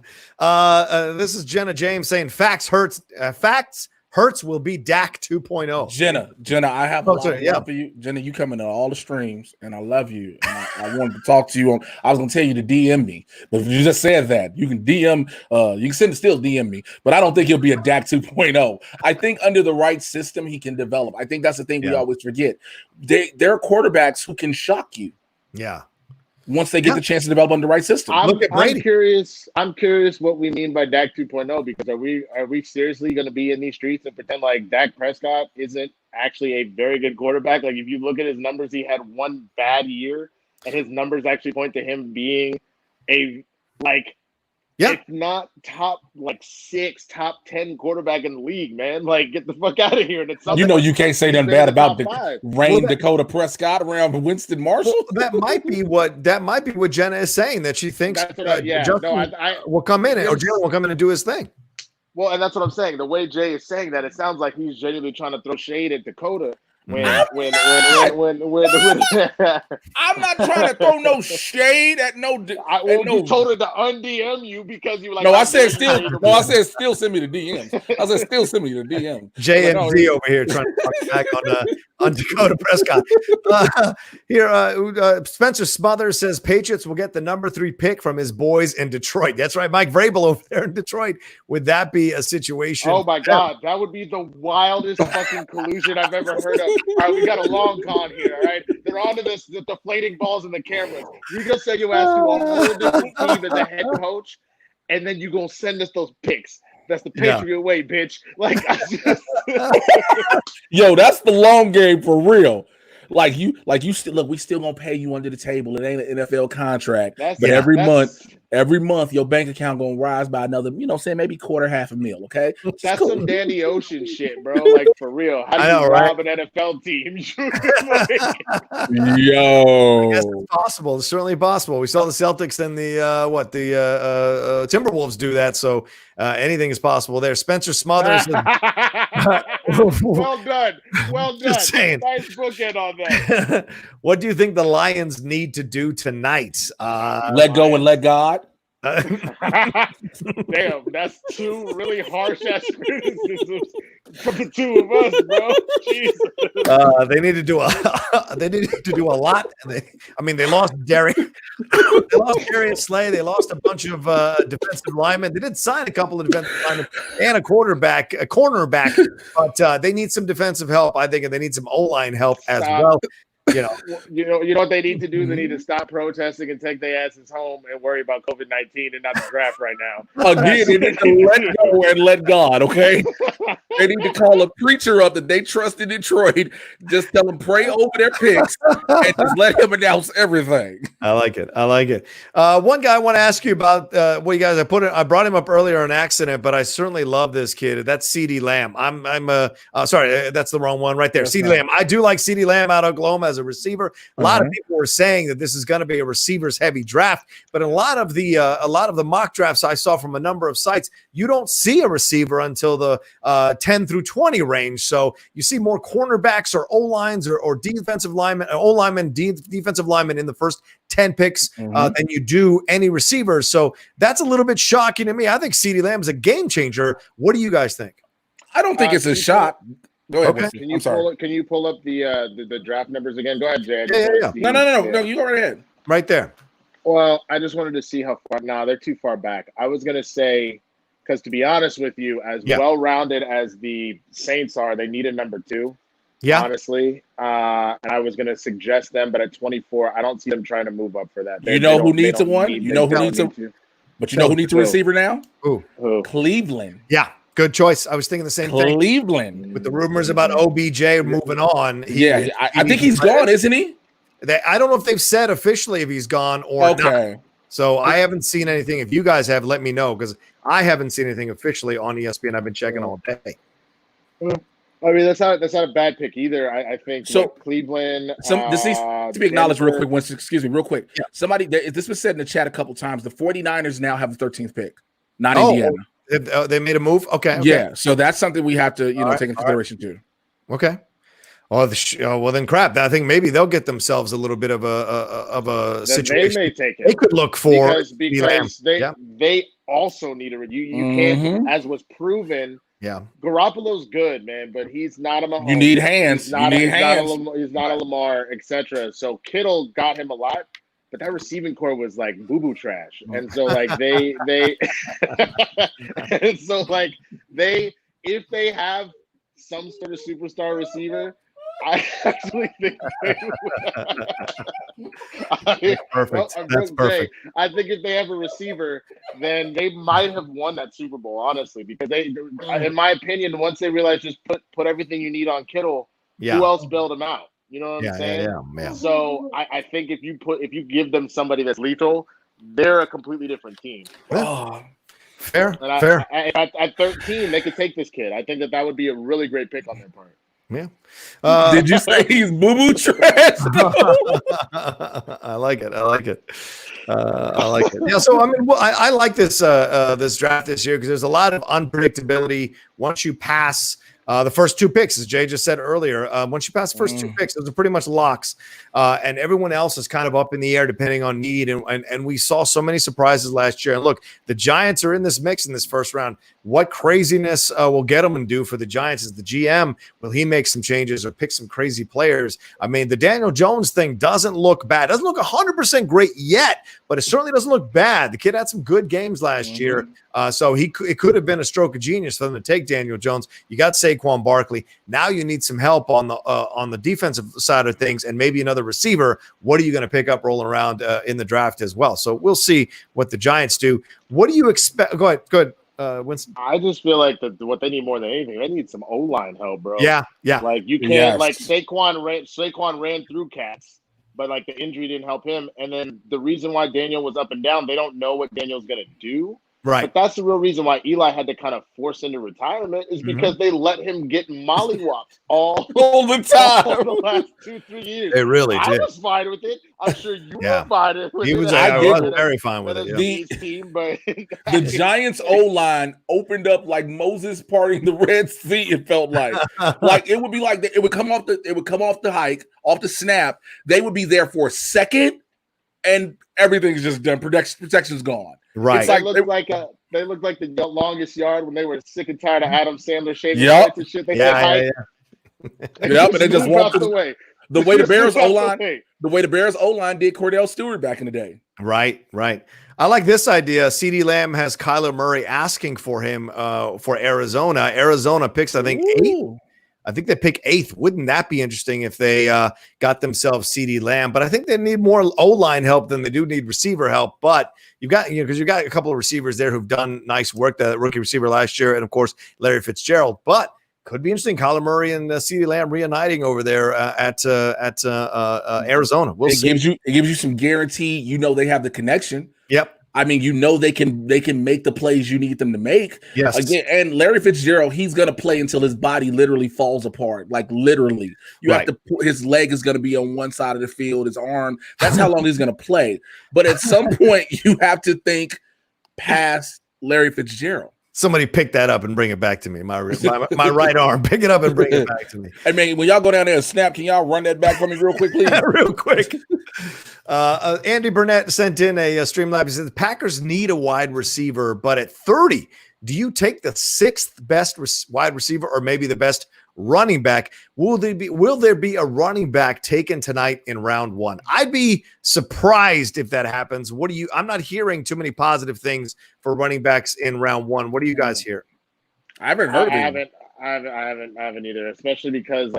This is Jenna James saying facts Hurts will be Dak 2.0. Jenna, I have a lot of love for you. Jenna, you come into all the streams, and I love you. And I wanted to talk to you. I was going to tell you to DM me, but you just said that. You can DM, you can still DM me, but I don't think he'll be a Dak 2.0. I think under the right system, he can develop. I think that's the thing we always forget. There are quarterbacks who can shock you. Yeah. Once they get the chance to develop on the right system. Look at Brady. I'm curious what we mean by Dak 2.0, because are we seriously going to be in these streets and pretend like Dak Prescott isn't actually a very good quarterback? Like, if you look at his numbers, he had one bad year, and his numbers actually point to him being if not top 6, top 10 quarterback in the league, man. Like, get the fuck out of here. And it's you can't say nothing bad about Dakota Prescott around Winston Marshall. Well, that might be what Jenna is saying, that she thinks Justin will come in or Jalen will come in and do his thing. Well, and that's what I'm saying. The way Jay is saying that, it sounds like he's genuinely trying to throw shade at Dakota. When I'm not trying to throw no shade at you told her to undm you because you were like. No, I said still send me the DMs. I said still send me the DM. JMD over here trying to talk back on Dakota Prescott. Spencer Smothers says Patriots will get the number 3 pick from his boys in Detroit. That's right, Mike Vrabel over there in Detroit. Would that be a situation? Oh my God, that would be the wildest fucking collusion I've ever heard of. All right, we got a long con here. All right, they're onto this, the deflating balls and the cameras. You just say you ask to a whole different team as a head coach, and then you gonna send us those picks. That's the Patriot way, bitch. Like, yo, that's the long game for real. Like you still look. We still gonna pay you under the table. It ain't an NFL contract, but every month your bank account gonna rise by another. Maybe $250,000. Okay, that's cool. Some Danny Ocean shit, bro. Like, for real. How do you rob an NFL team? Yo, I guess it's possible. It's certainly possible. We saw the Celtics and the Timberwolves do that. So anything is possible there. Spencer Smothers. Well done. Just saying. Nice bookend on that. What do you think the Lions need to do tonight? Let go and let God. Damn, that's 2 really harsh ass criticisms from the 2 of us, bro. Jesus. They need to do a lot. They lost Derek. They lost Darius Slay. They lost a bunch of defensive linemen. They did sign a couple of defensive linemen and a cornerback, but they need some defensive help, I think, and they need some O-line help as well. You know what they need to do? They need to stop protesting and take their asses home and worry about COVID-19 and not the draft right now. Again, they need to let go and let God, okay? They need to call a preacher up that they trust in Detroit. Just tell them pray over their picks and just let him announce everything. I like it. One guy I want to ask you about. You guys, I brought him up earlier on accident, but I certainly love this kid. That's CeeDee Lamb. Sorry, that's the wrong one right there. CeeDee Lamb. I do like CeeDee Lamb out of Oklahoma as a receiver. A lot of people were saying that this is going to be a receivers heavy draft, but a lot of the mock drafts I saw from a number of sites, you don't see a receiver until the 10 through 20 range. So you see more cornerbacks or O-lines or defensive linemen, O-linemen, defensive linemen in the first 10 picks than you do any receivers. So that's a little bit shocking to me. I think CeeDee Lamb is a game changer. What do you guys think? I don't think it's a shot. Go ahead. Okay. Can you pull up the draft numbers again? Go ahead, Jay. Yeah. No. You go right ahead. Right there. Well, I just wanted to see how far. No, they're too far back. I was gonna say, because to be honest with you, as well-rounded as the Saints are, they need a number 2. Yeah. Honestly, and I was gonna suggest them, but at 24, I don't see them trying to move up for that. Who needs a one? But you know who needs a receiver now? Who? Cleveland. Yeah. Good choice. I was thinking the same thing. Cleveland. With the rumors about OBJ moving on. I think he's gone, isn't he? I don't know if they've said officially if he's gone or not. So I haven't seen anything. If you guys have, let me know, because I haven't seen anything officially on ESPN. I've been checking all day. I mean, that's not a bad pick either. I think so. Cleveland. This needs to be acknowledged real quick. Excuse me, real quick. Yeah. Somebody, this was said in the chat a couple times. The 49ers now have the 13th pick, not Indiana. They made a move. Okay. Yeah. So that's something we have to take into consideration too. Okay. Oh, well then, crap. I think maybe they'll get themselves a little bit of a situation. They may take it. They could look for because they also need a. You can't, as was proven. Yeah, Garoppolo's good, man, but he's not a Mahomes. You need hands. He's not a Lamar, etc. So Kittle got him a lot, but that receiving core was like boo-boo trash, and so like if they have some sort of superstar receiver, I actually think perfect. That's perfect. I think if they have a receiver, then they might have won that Super Bowl, honestly, because in my opinion, once they realize just put everything you need on Kittle, who else bailed him out? You know what I'm saying? Yeah. So I think if you give them somebody that's lethal, they're a completely different team. Fair. At 13, they could take this kid. I think that would be a really great pick on their part. Yeah. Did you say he's boo-boo trash? I like it. Yeah. So I like this this draft this year because there's a lot of unpredictability once you pass the first two picks, as Jay just said earlier. Once you pass the first two picks, those are pretty much locks, and everyone else is kind of up in the air depending on need. And we saw so many surprises last year. And look, the Giants are in this mix in this first round. What craziness will Gettleman do for the Giants as the GM? Will he make some changes or pick some crazy players? I mean, the Daniel Jones thing doesn't look bad. Doesn't look 100% great yet, but it certainly doesn't look bad. The kid had some good games last year, so it could have been a stroke of genius for them to take Daniel Jones. You got Saquon Barkley. Now you need some help on the defensive side of things and maybe another receiver. What are you going to pick up rolling around in the draft as well? So we'll see what the Giants do. What do you expect? Go ahead. Winston. I just feel like what they need more than anything, they need some O-line help, bro. Yeah. Like you can't like Saquon ran through cats, but like the injury didn't help him. And then the reason why Daniel was up and down, they don't know what Daniel's gonna do. Right. But that's the real reason why Eli had to kind of force into retirement is because they let him get mollywopped all the time. All the last 2-3 years. They really did. I was fine with it. I'm sure you were fine with it. I was very fine with it. The Giants O-line opened up like Moses parting the Red Sea. It felt like it would be like it would come off the hike, off the snap. They would be there for a second, and everything's just done. Protection's gone. Right. It's like they looked like the longest yard when they were sick and tired of Adam Sandler shaving and shit. They and they just walked away. The way the Bears O-line did Cordell Stewart back in the day. Right. I like this idea. CeeDee Lamb has Kyler Murray asking for him for Arizona. Arizona picks, I think, 8th. I think they pick 8th. Wouldn't that be interesting if they got themselves CeeDee Lamb? But I think they need more O-line help than they do need receiver help. But you've got a couple of receivers there who've done nice work. The rookie receiver last year, and of course Larry Fitzgerald. But could be interesting. Kyler Murray and CeeDee Lamb reuniting over there at Arizona. We'll see. It gives you some guarantee. You know they have the connection. Yep. I mean, you know they can make the plays you need them to make. Yes. Again, and Larry Fitzgerald, he's gonna play until his body literally falls apart. Like literally, have to put his leg is gonna be on one side of the field, his arm. That's how long he's gonna play. But at some point, you have to think past Larry Fitzgerald. Somebody pick that up and bring it back to me. My right arm. Pick it up and bring it back to me. Hey, man, when y'all go down there and snap, can y'all run that back for me real quick, please? Real quick. Andy Burnett sent in a Streamlab. He said, the Packers need a wide receiver, but at 30, do you take the 6th best wide receiver or maybe the best running back? Will there be a running back taken tonight in round 1? I'd be surprised if that happens. I'm not hearing too many positive things for running backs in round 1. What do you guys hear? I haven't heard of it. I haven't either, especially because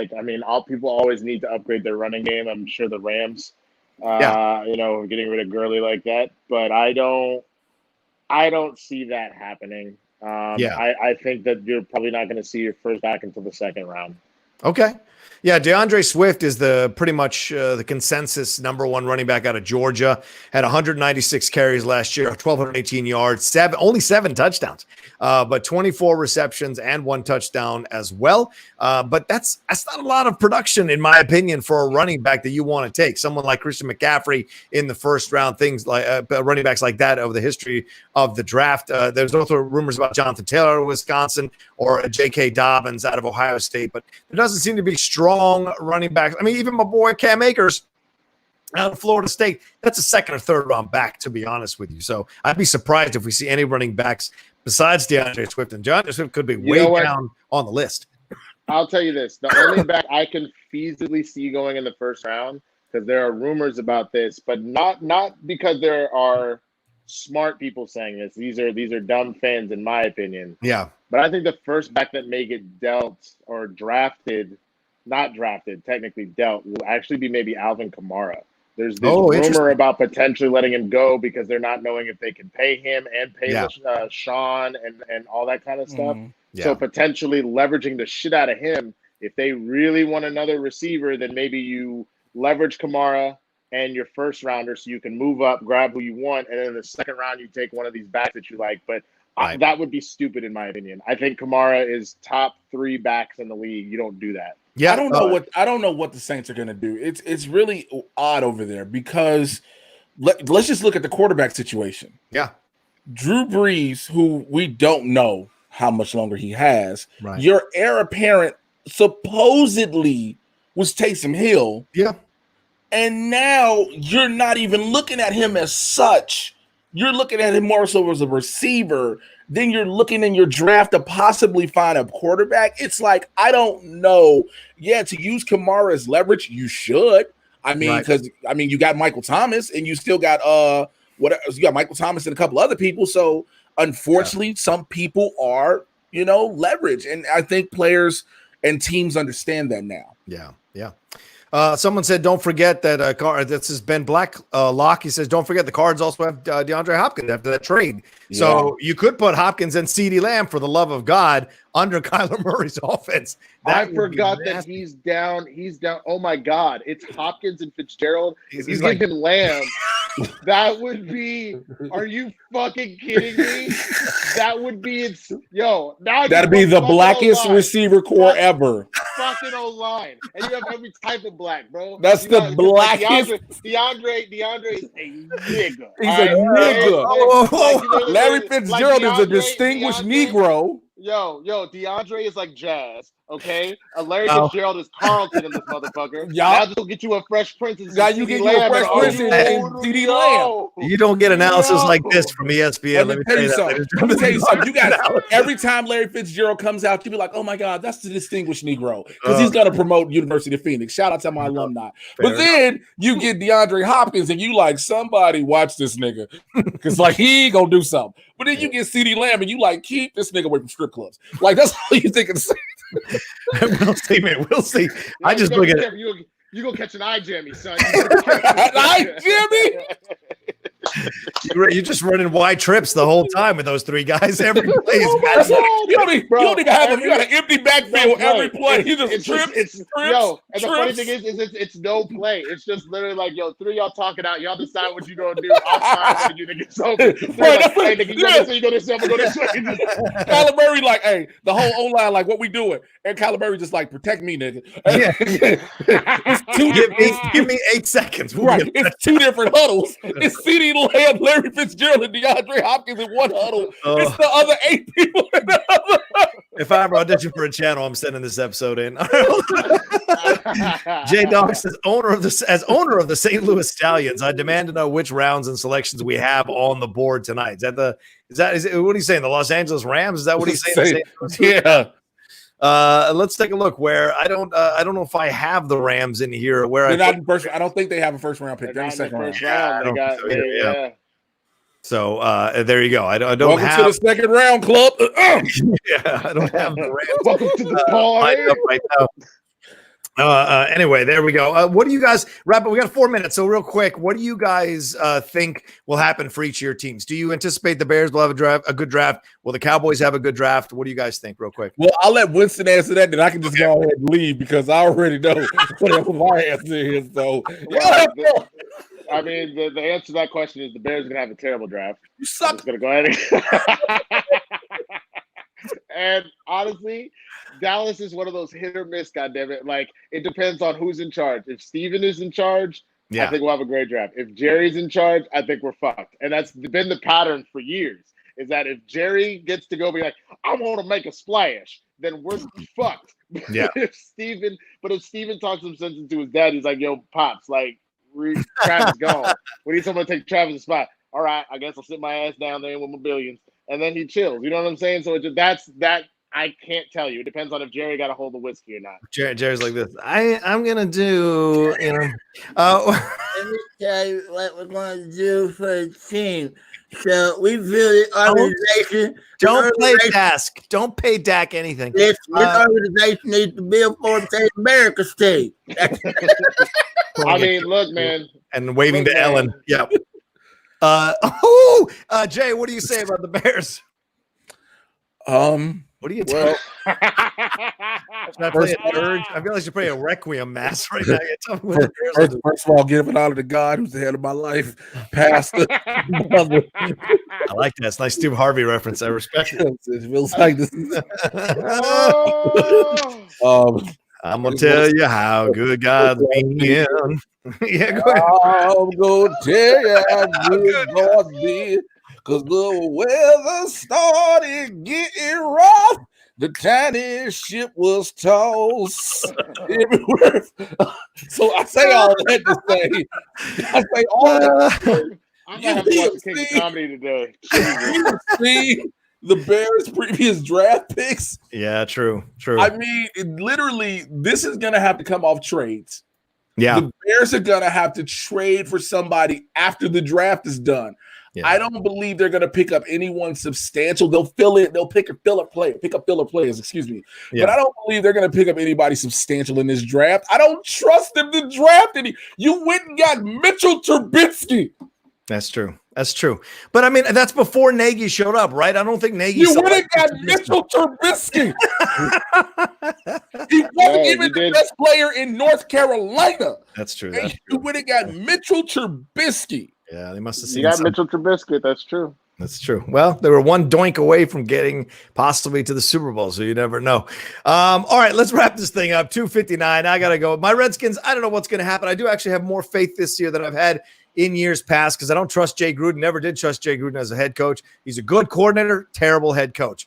all people always need to upgrade their running game. I'm sure the Rams, getting rid of Gurley like that, but I don't see that happening. I think that you're probably not going to see your first back until the second round. Okay. Yeah, DeAndre Swift is the pretty much the consensus number one running back out of Georgia. Had 196 carries last year, 1,218 yards, only 7 touchdowns, but 24 receptions and 1 touchdown as well. But that's not a lot of production, in my opinion, for a running back that you want to take. Someone like Christian McCaffrey in the first round, things like running backs like that over the history of the draft. There's also rumors about Jonathan Taylor of Wisconsin or J.K. Dobbins out of Ohio State, but there doesn't seem to be strong running backs. I mean, even my boy Cam Akers out of Florida State, that's a second or third round back, to be honest with you. So I'd be surprised if we see any running backs besides DeAndre Swift, and DeAndre Swift could be way down on the list. I'll tell you this. The only back I can feasibly see going in the first round, because there are rumors about this, but not because there are smart people saying this. These are dumb fans, in my opinion. Yeah. But I think the first back that may get dealt or drafted, not drafted, technically dealt, will actually be maybe Alvin Kamara. There's this rumor about potentially letting him go because they're not knowing if they can pay him and pay Sean and all that kind of stuff. Yeah. So potentially leveraging the shit out of him. If they really want another receiver, then maybe you leverage Kamara and your first rounder so you can move up, grab who you want, and then in the second round you take one of these backs that you like. But that would be stupid in my opinion. I think Kamara is top 3 backs in the league. You don't do that. Yeah, I don't know what the Saints are going to do. It's really odd over there because let's just look at the quarterback situation. Yeah. Drew Brees, who we don't know how much longer he has. Right. Your heir apparent supposedly was Taysom Hill. Yeah. And now you're not even looking at him as such. You're looking at him more so as a receiver. Then you're looking in your draft to possibly find a quarterback. It's like, I don't know. Yeah, to use Kamara as leverage, you should. I mean, because you got Michael Thomas and you still got you got Michael Thomas and a couple other people. So unfortunately, some people are, leverage. And I think players and teams understand that now. Yeah. Yeah. Someone said, don't forget that this is Ben Blacklock. He says, don't forget the Cards also have DeAndre Hopkins after that trade. Yeah. So you could put Hopkins and CeeDee Lamb, for the love of God, under Kyler Murray's offense. I forgot that he's down. Oh my God. It's Hopkins and Fitzgerald. He's giving him Lamb. That would be, are you fucking kidding me? That would be, that'd be the blackest O-line. Receiver core ever. Fucking O-line. And you have every type of black, bro. That's the blackest. DeAndre is a nigga. He's a nigga. Larry Fitzgerald is a distinguished Negro. Yo, DeAndre is like Jazz, okay? Larry Fitzgerald is Carlton in this motherfucker. Now just get you a Fresh Prince and you get you a Fresh Prince and CeeDee Lamb. You don't get analysis like this from ESPN. Let me tell you something. You got every time Larry Fitzgerald comes out, you be like, oh my God, that's the distinguished Negro. Because he's gonna promote University of Phoenix. Shout out to my alumni. But then you get DeAndre Hopkins and you like, somebody watch this nigga. Because like he gonna do something. But then you get CeeDee Lamb and you like, keep this nigga away from strip clubs. Like that's all you think of the same. We'll see, man. We'll see. I just look at it. You gonna catch an eye jammy, son. Eye jammy? You're just running wide trips the whole time with those 3 guys. Every play is you don't even have them. You got an empty backfield every play. You just trips. The funny thing is it's no play. It's just literally like, 3 of y'all talking out. Y'all decide what you gonna do. I'll try when you niggas open. You go this way, I'm gonna go this way. Kyler Murray like, hey, the whole O-line like, what we doing? And Kyler Murray just like, protect me, nigga. Give me 8 seconds. Right. It's 2 different huddles. It's CeeDee Lamb, Larry Fitzgerald, and DeAndre Hopkins in one huddle. It's the other 8 people in the other. If I ever audition for a channel, I'm sending this episode in. J Dog says, as owner of the St. Louis Stallions, I demand to know which rounds and selections we have on the board tonight. Is that what are you saying? The Los Angeles Rams? Is that what he's saying? Yeah. Let's take a look. Where I don't know if I have the Rams in here. Where I don't think they have a first round pick. They're in the second round. Yeah. So there you go. I don't Welcome have to the second round, club. Yeah, I don't have the Rams. Welcome to the party right now. Anyway, there we go. What do you guys wrap up? We got 4 minutes. So real quick, what do you guys think will happen for each of your teams? Do you anticipate the Bears will have a good draft? Will the Cowboys have a good draft? What do you guys think real quick? Well, I'll let Winston answer that, then I can just go ahead and leave because I already know what my answer is. So, I mean, the answer to that question is the Bears are going to have a terrible draft. You suck. I'm just going to go ahead and honestly, Dallas is one of those hit or miss, goddammit. Like, it depends on who's in charge. If Steven is in charge, I think we'll have a great draft. If Jerry's in charge, I think we're fucked. And that's been the pattern for years, is that if Jerry gets to go be like, I want to make a splash, then we're fucked. Yeah. If Steven talks some sense into his dad, he's like, yo, Pops, like, Travis gone. We need someone to take Travis' spot. All right, I guess I'll sit my ass down there with my billions. And then he chills. You know what I'm saying? So that's I can't tell you. It depends on if Jerry got a hold of whiskey or not. Jerry's like this. I'm gonna do. Let me tell you what we're going to do for the team. So we built an organization. Don't pay Dak anything. This organization needs to build for the America's team. I mean, look, man. And waving to Ellen. Yep. Jay, what do you say about the Bears? What do you tell? I feel like you should play a Requiem mass right now. First of all, give it honor to God, who's the head of my life, Pastor. I like that. It's a nice Steve Harvey reference. I respect it. It feels like this. I'm gonna tell you how good God's been. Yeah, go ahead. I'm gonna tell you how good God's been. Because the weather started getting rough. The tiny ship was tossed everywhere. So I say all that to say, I'm gonna have to watch King of Comedy today. You see the Bears' previous draft picks? Yeah, true. I mean, literally, this is gonna have to come off trades. Yeah, the Bears are gonna have to trade for somebody after the draft is done. Yeah. I don't believe they're going to pick up anyone substantial. They'll pick up filler players, excuse me. Yeah. But I don't believe they're going to pick up anybody substantial in this draft. I don't trust them to draft any. You went and got Mitchell Trubisky. That's true. But I mean, that's before Nagy showed up, right? I don't think Nagy. You would have got Mitchell Trubisky. He wasn't even the best player in North Carolina. That's true. You would have got Mitchell Trubisky. Yeah, they must have seen. You got Mitchell Trubisky. That's true. That's true. Well, they were one doink away from getting possibly to the Super Bowl, so you never know. All right, let's wrap this thing up. 2:59. I gotta go. My Redskins. I don't know what's going to happen. I do actually have more faith this year than I've had in years past because I don't trust Jay Gruden. Never did trust Jay Gruden as a head coach. He's a good coordinator, terrible head coach.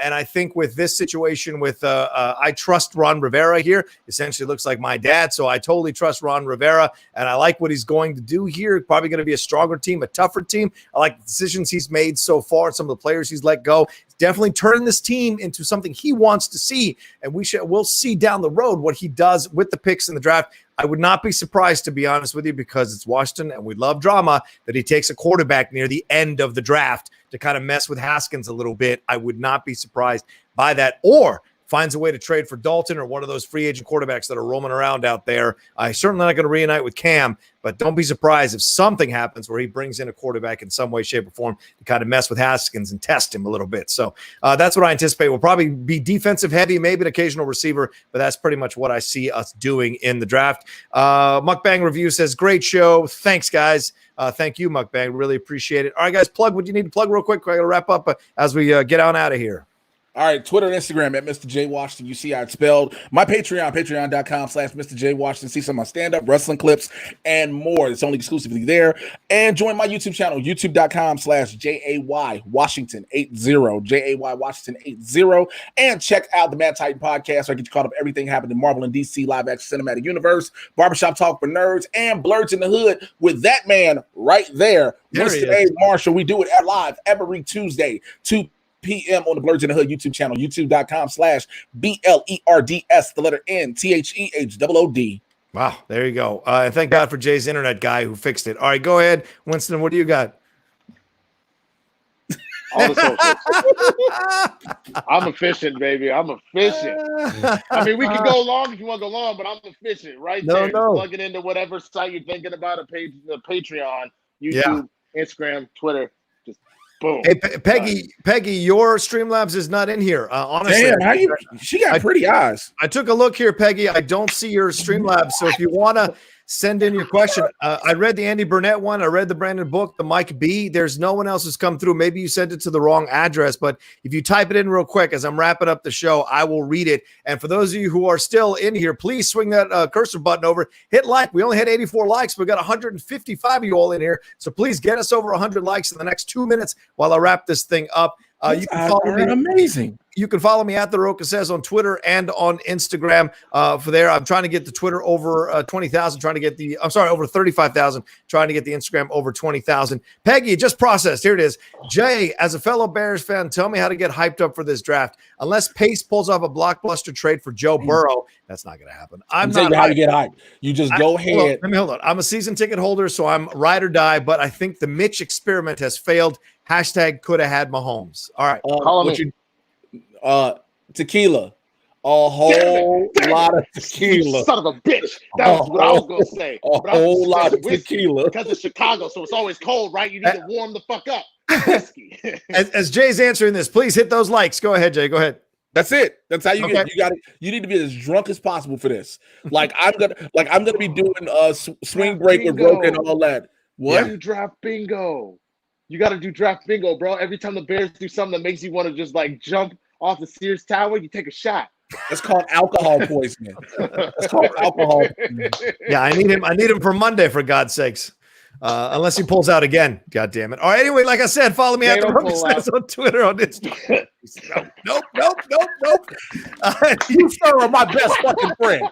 And I think with this situation with I trust Ron Rivera here. Essentially looks like my dad. So I totally trust Ron Rivera. And I like what he's going to do here. Probably going to be a stronger team, a tougher team. I like the decisions he's made so far. Some of the players he's let go. He's definitely turning this team into something he wants to see. And we'll see down the road what he does with the picks in the draft. I would not be surprised, to be honest with you, because it's Washington and we love drama, that he takes a quarterback near the end of the draft to kind of mess with Haskins a little bit. I would not be surprised by that, or finds a way to trade for Dalton or one of those free agent quarterbacks that are roaming around out there. I certainly not going to reunite with Cam, but don't be surprised if something happens where he brings in a quarterback in some way, shape, or form to kind of mess with Haskins and test him a little bit. So that's what I anticipate. We'll probably be defensive heavy, maybe an occasional receiver, but that's pretty much what I see us doing in the draft. Mukbang Review says, great show. Thanks, guys. Thank you, Mukbang. Really appreciate it. All right, guys, plug what you need to plug real quick. I got to wrap up as we get on out of here. All right, Twitter and Instagram at Mr. J Washington. You see how it's spelled. My Patreon, patreon.com/Mr. J Washington. See some of my stand-up, wrestling clips, and more. It's only exclusively there. And join my YouTube channel, youtube.com/JAY Washington 80, JAY Washington 80. And check out the Mad Titan podcast where I get you caught up everything happened in Marvel and DC live action cinematic universe, barbershop talk for nerds, and Blurs in the Hood with that man right there, Mr. A. Marshall. We do it live every Tuesday, 2 p.m. on the Blurs in the Hood YouTube channel, youtube.com/BLERDS, the letter NTHEHOOD. Wow, there you go. And thank God for Jay's internet guy who fixed it. All right, go ahead, Winston. What do you got? All the socials. I'm efficient, baby. I'm efficient. I mean, we can go long if you want to go long, but I'm efficient right there. Just plug it into whatever site you're thinking about, a Patreon, YouTube, Instagram, Twitter. Just boom. Hey, Peggy, your Streamlabs is not in here. Honestly, damn, she got pretty eyes. I took a look here, Peggy. I don't see your Streamlabs. So if you want to send in your question, I read the Andy Burnett one. I read the Brandon Book, the Mike B. There's no one else who's come through. Maybe you sent it to the wrong address, but if you type it in real quick as I'm wrapping up the show, I will read it. And for those of you who are still in here, please swing that cursor button over. Hit like. We only had 84 likes. We got 155 of you all in here. So please get us over 100 likes in the next 2 minutes while I wrap this thing up. You can follow me. Amazing. You can follow me at the Rocha Says on Twitter and on Instagram. For there, I'm trying to get the Twitter over 20,000. Over 35,000. Trying to get the Instagram over 20,000. Peggy, just processed. Here it is. Jay, as a fellow Bears fan, tell me how to get hyped up for this draft. Unless Pace pulls off a blockbuster trade for Joe Burrow, that's not going to happen. I'm not how to get hyped. You just go ahead. Hold on. I'm a season ticket holder, so I'm ride or die. But I think the Mitch experiment has failed. Hashtag could have had Mahomes. All right. Tequila. A whole lot of tequila. You son of a bitch. That was what I was going to say. A whole lot of tequila. Because it's Chicago, so it's always cold, right? You need to warm the fuck up. As Jay's answering this, please hit those likes. Go ahead, Jay. Go ahead. That's it. That's how you get. You got it. You need to be as drunk as possible for this. Like I'm gonna be doing swing break with Rocha and all that. What? You draft bingo. You got to do draft bingo, bro. Every time the Bears do something that makes you want to just like jump off the Sears Tower, you take a shot. That's called alcohol poisoning. That's called alcohol poisoning. Yeah, I need him for Monday, for God's sakes. Unless he pulls out again. God damn it. All right, anyway, like I said, follow me at the Rocha Says on Twitter, on Instagram. Nope. You sir are my best fucking friend.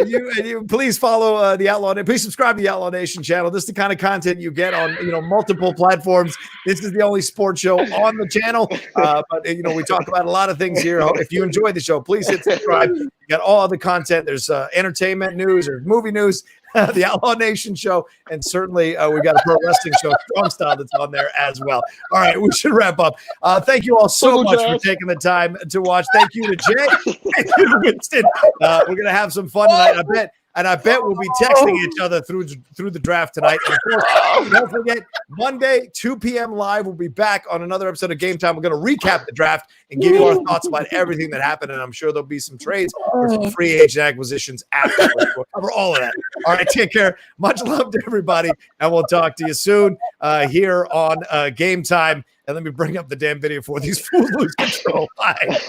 You please follow the Outlaw Nation. Please subscribe to the Outlaw Nation channel. This is the kind of content you get on multiple platforms. This is the only sports show on the channel. But we talk about a lot of things here. If you enjoy the show, please hit subscribe. You got all the content. There's entertainment news or movie news. The Outlaw Nation show, and certainly we got a pro wrestling show, Strong Style, that's on there as well. All right, we should wrap up. Thank you all so much for taking the time to watch. Thank you to Jay. Thank you to Winston. We're gonna have some fun tonight. I bet we'll be texting each other through the draft tonight. And of course, don't forget, Monday, 2 p.m. live, we'll be back on another episode of Game Time. We're going to recap the draft and give you our thoughts about everything that happened. And I'm sure there'll be some trades or some free agent acquisitions afterwards. We'll cover all of that. All right, take care. Much love to everybody. And we'll talk to you soon here on Game Time. And let me bring up the damn video for these fools lose control. Bye.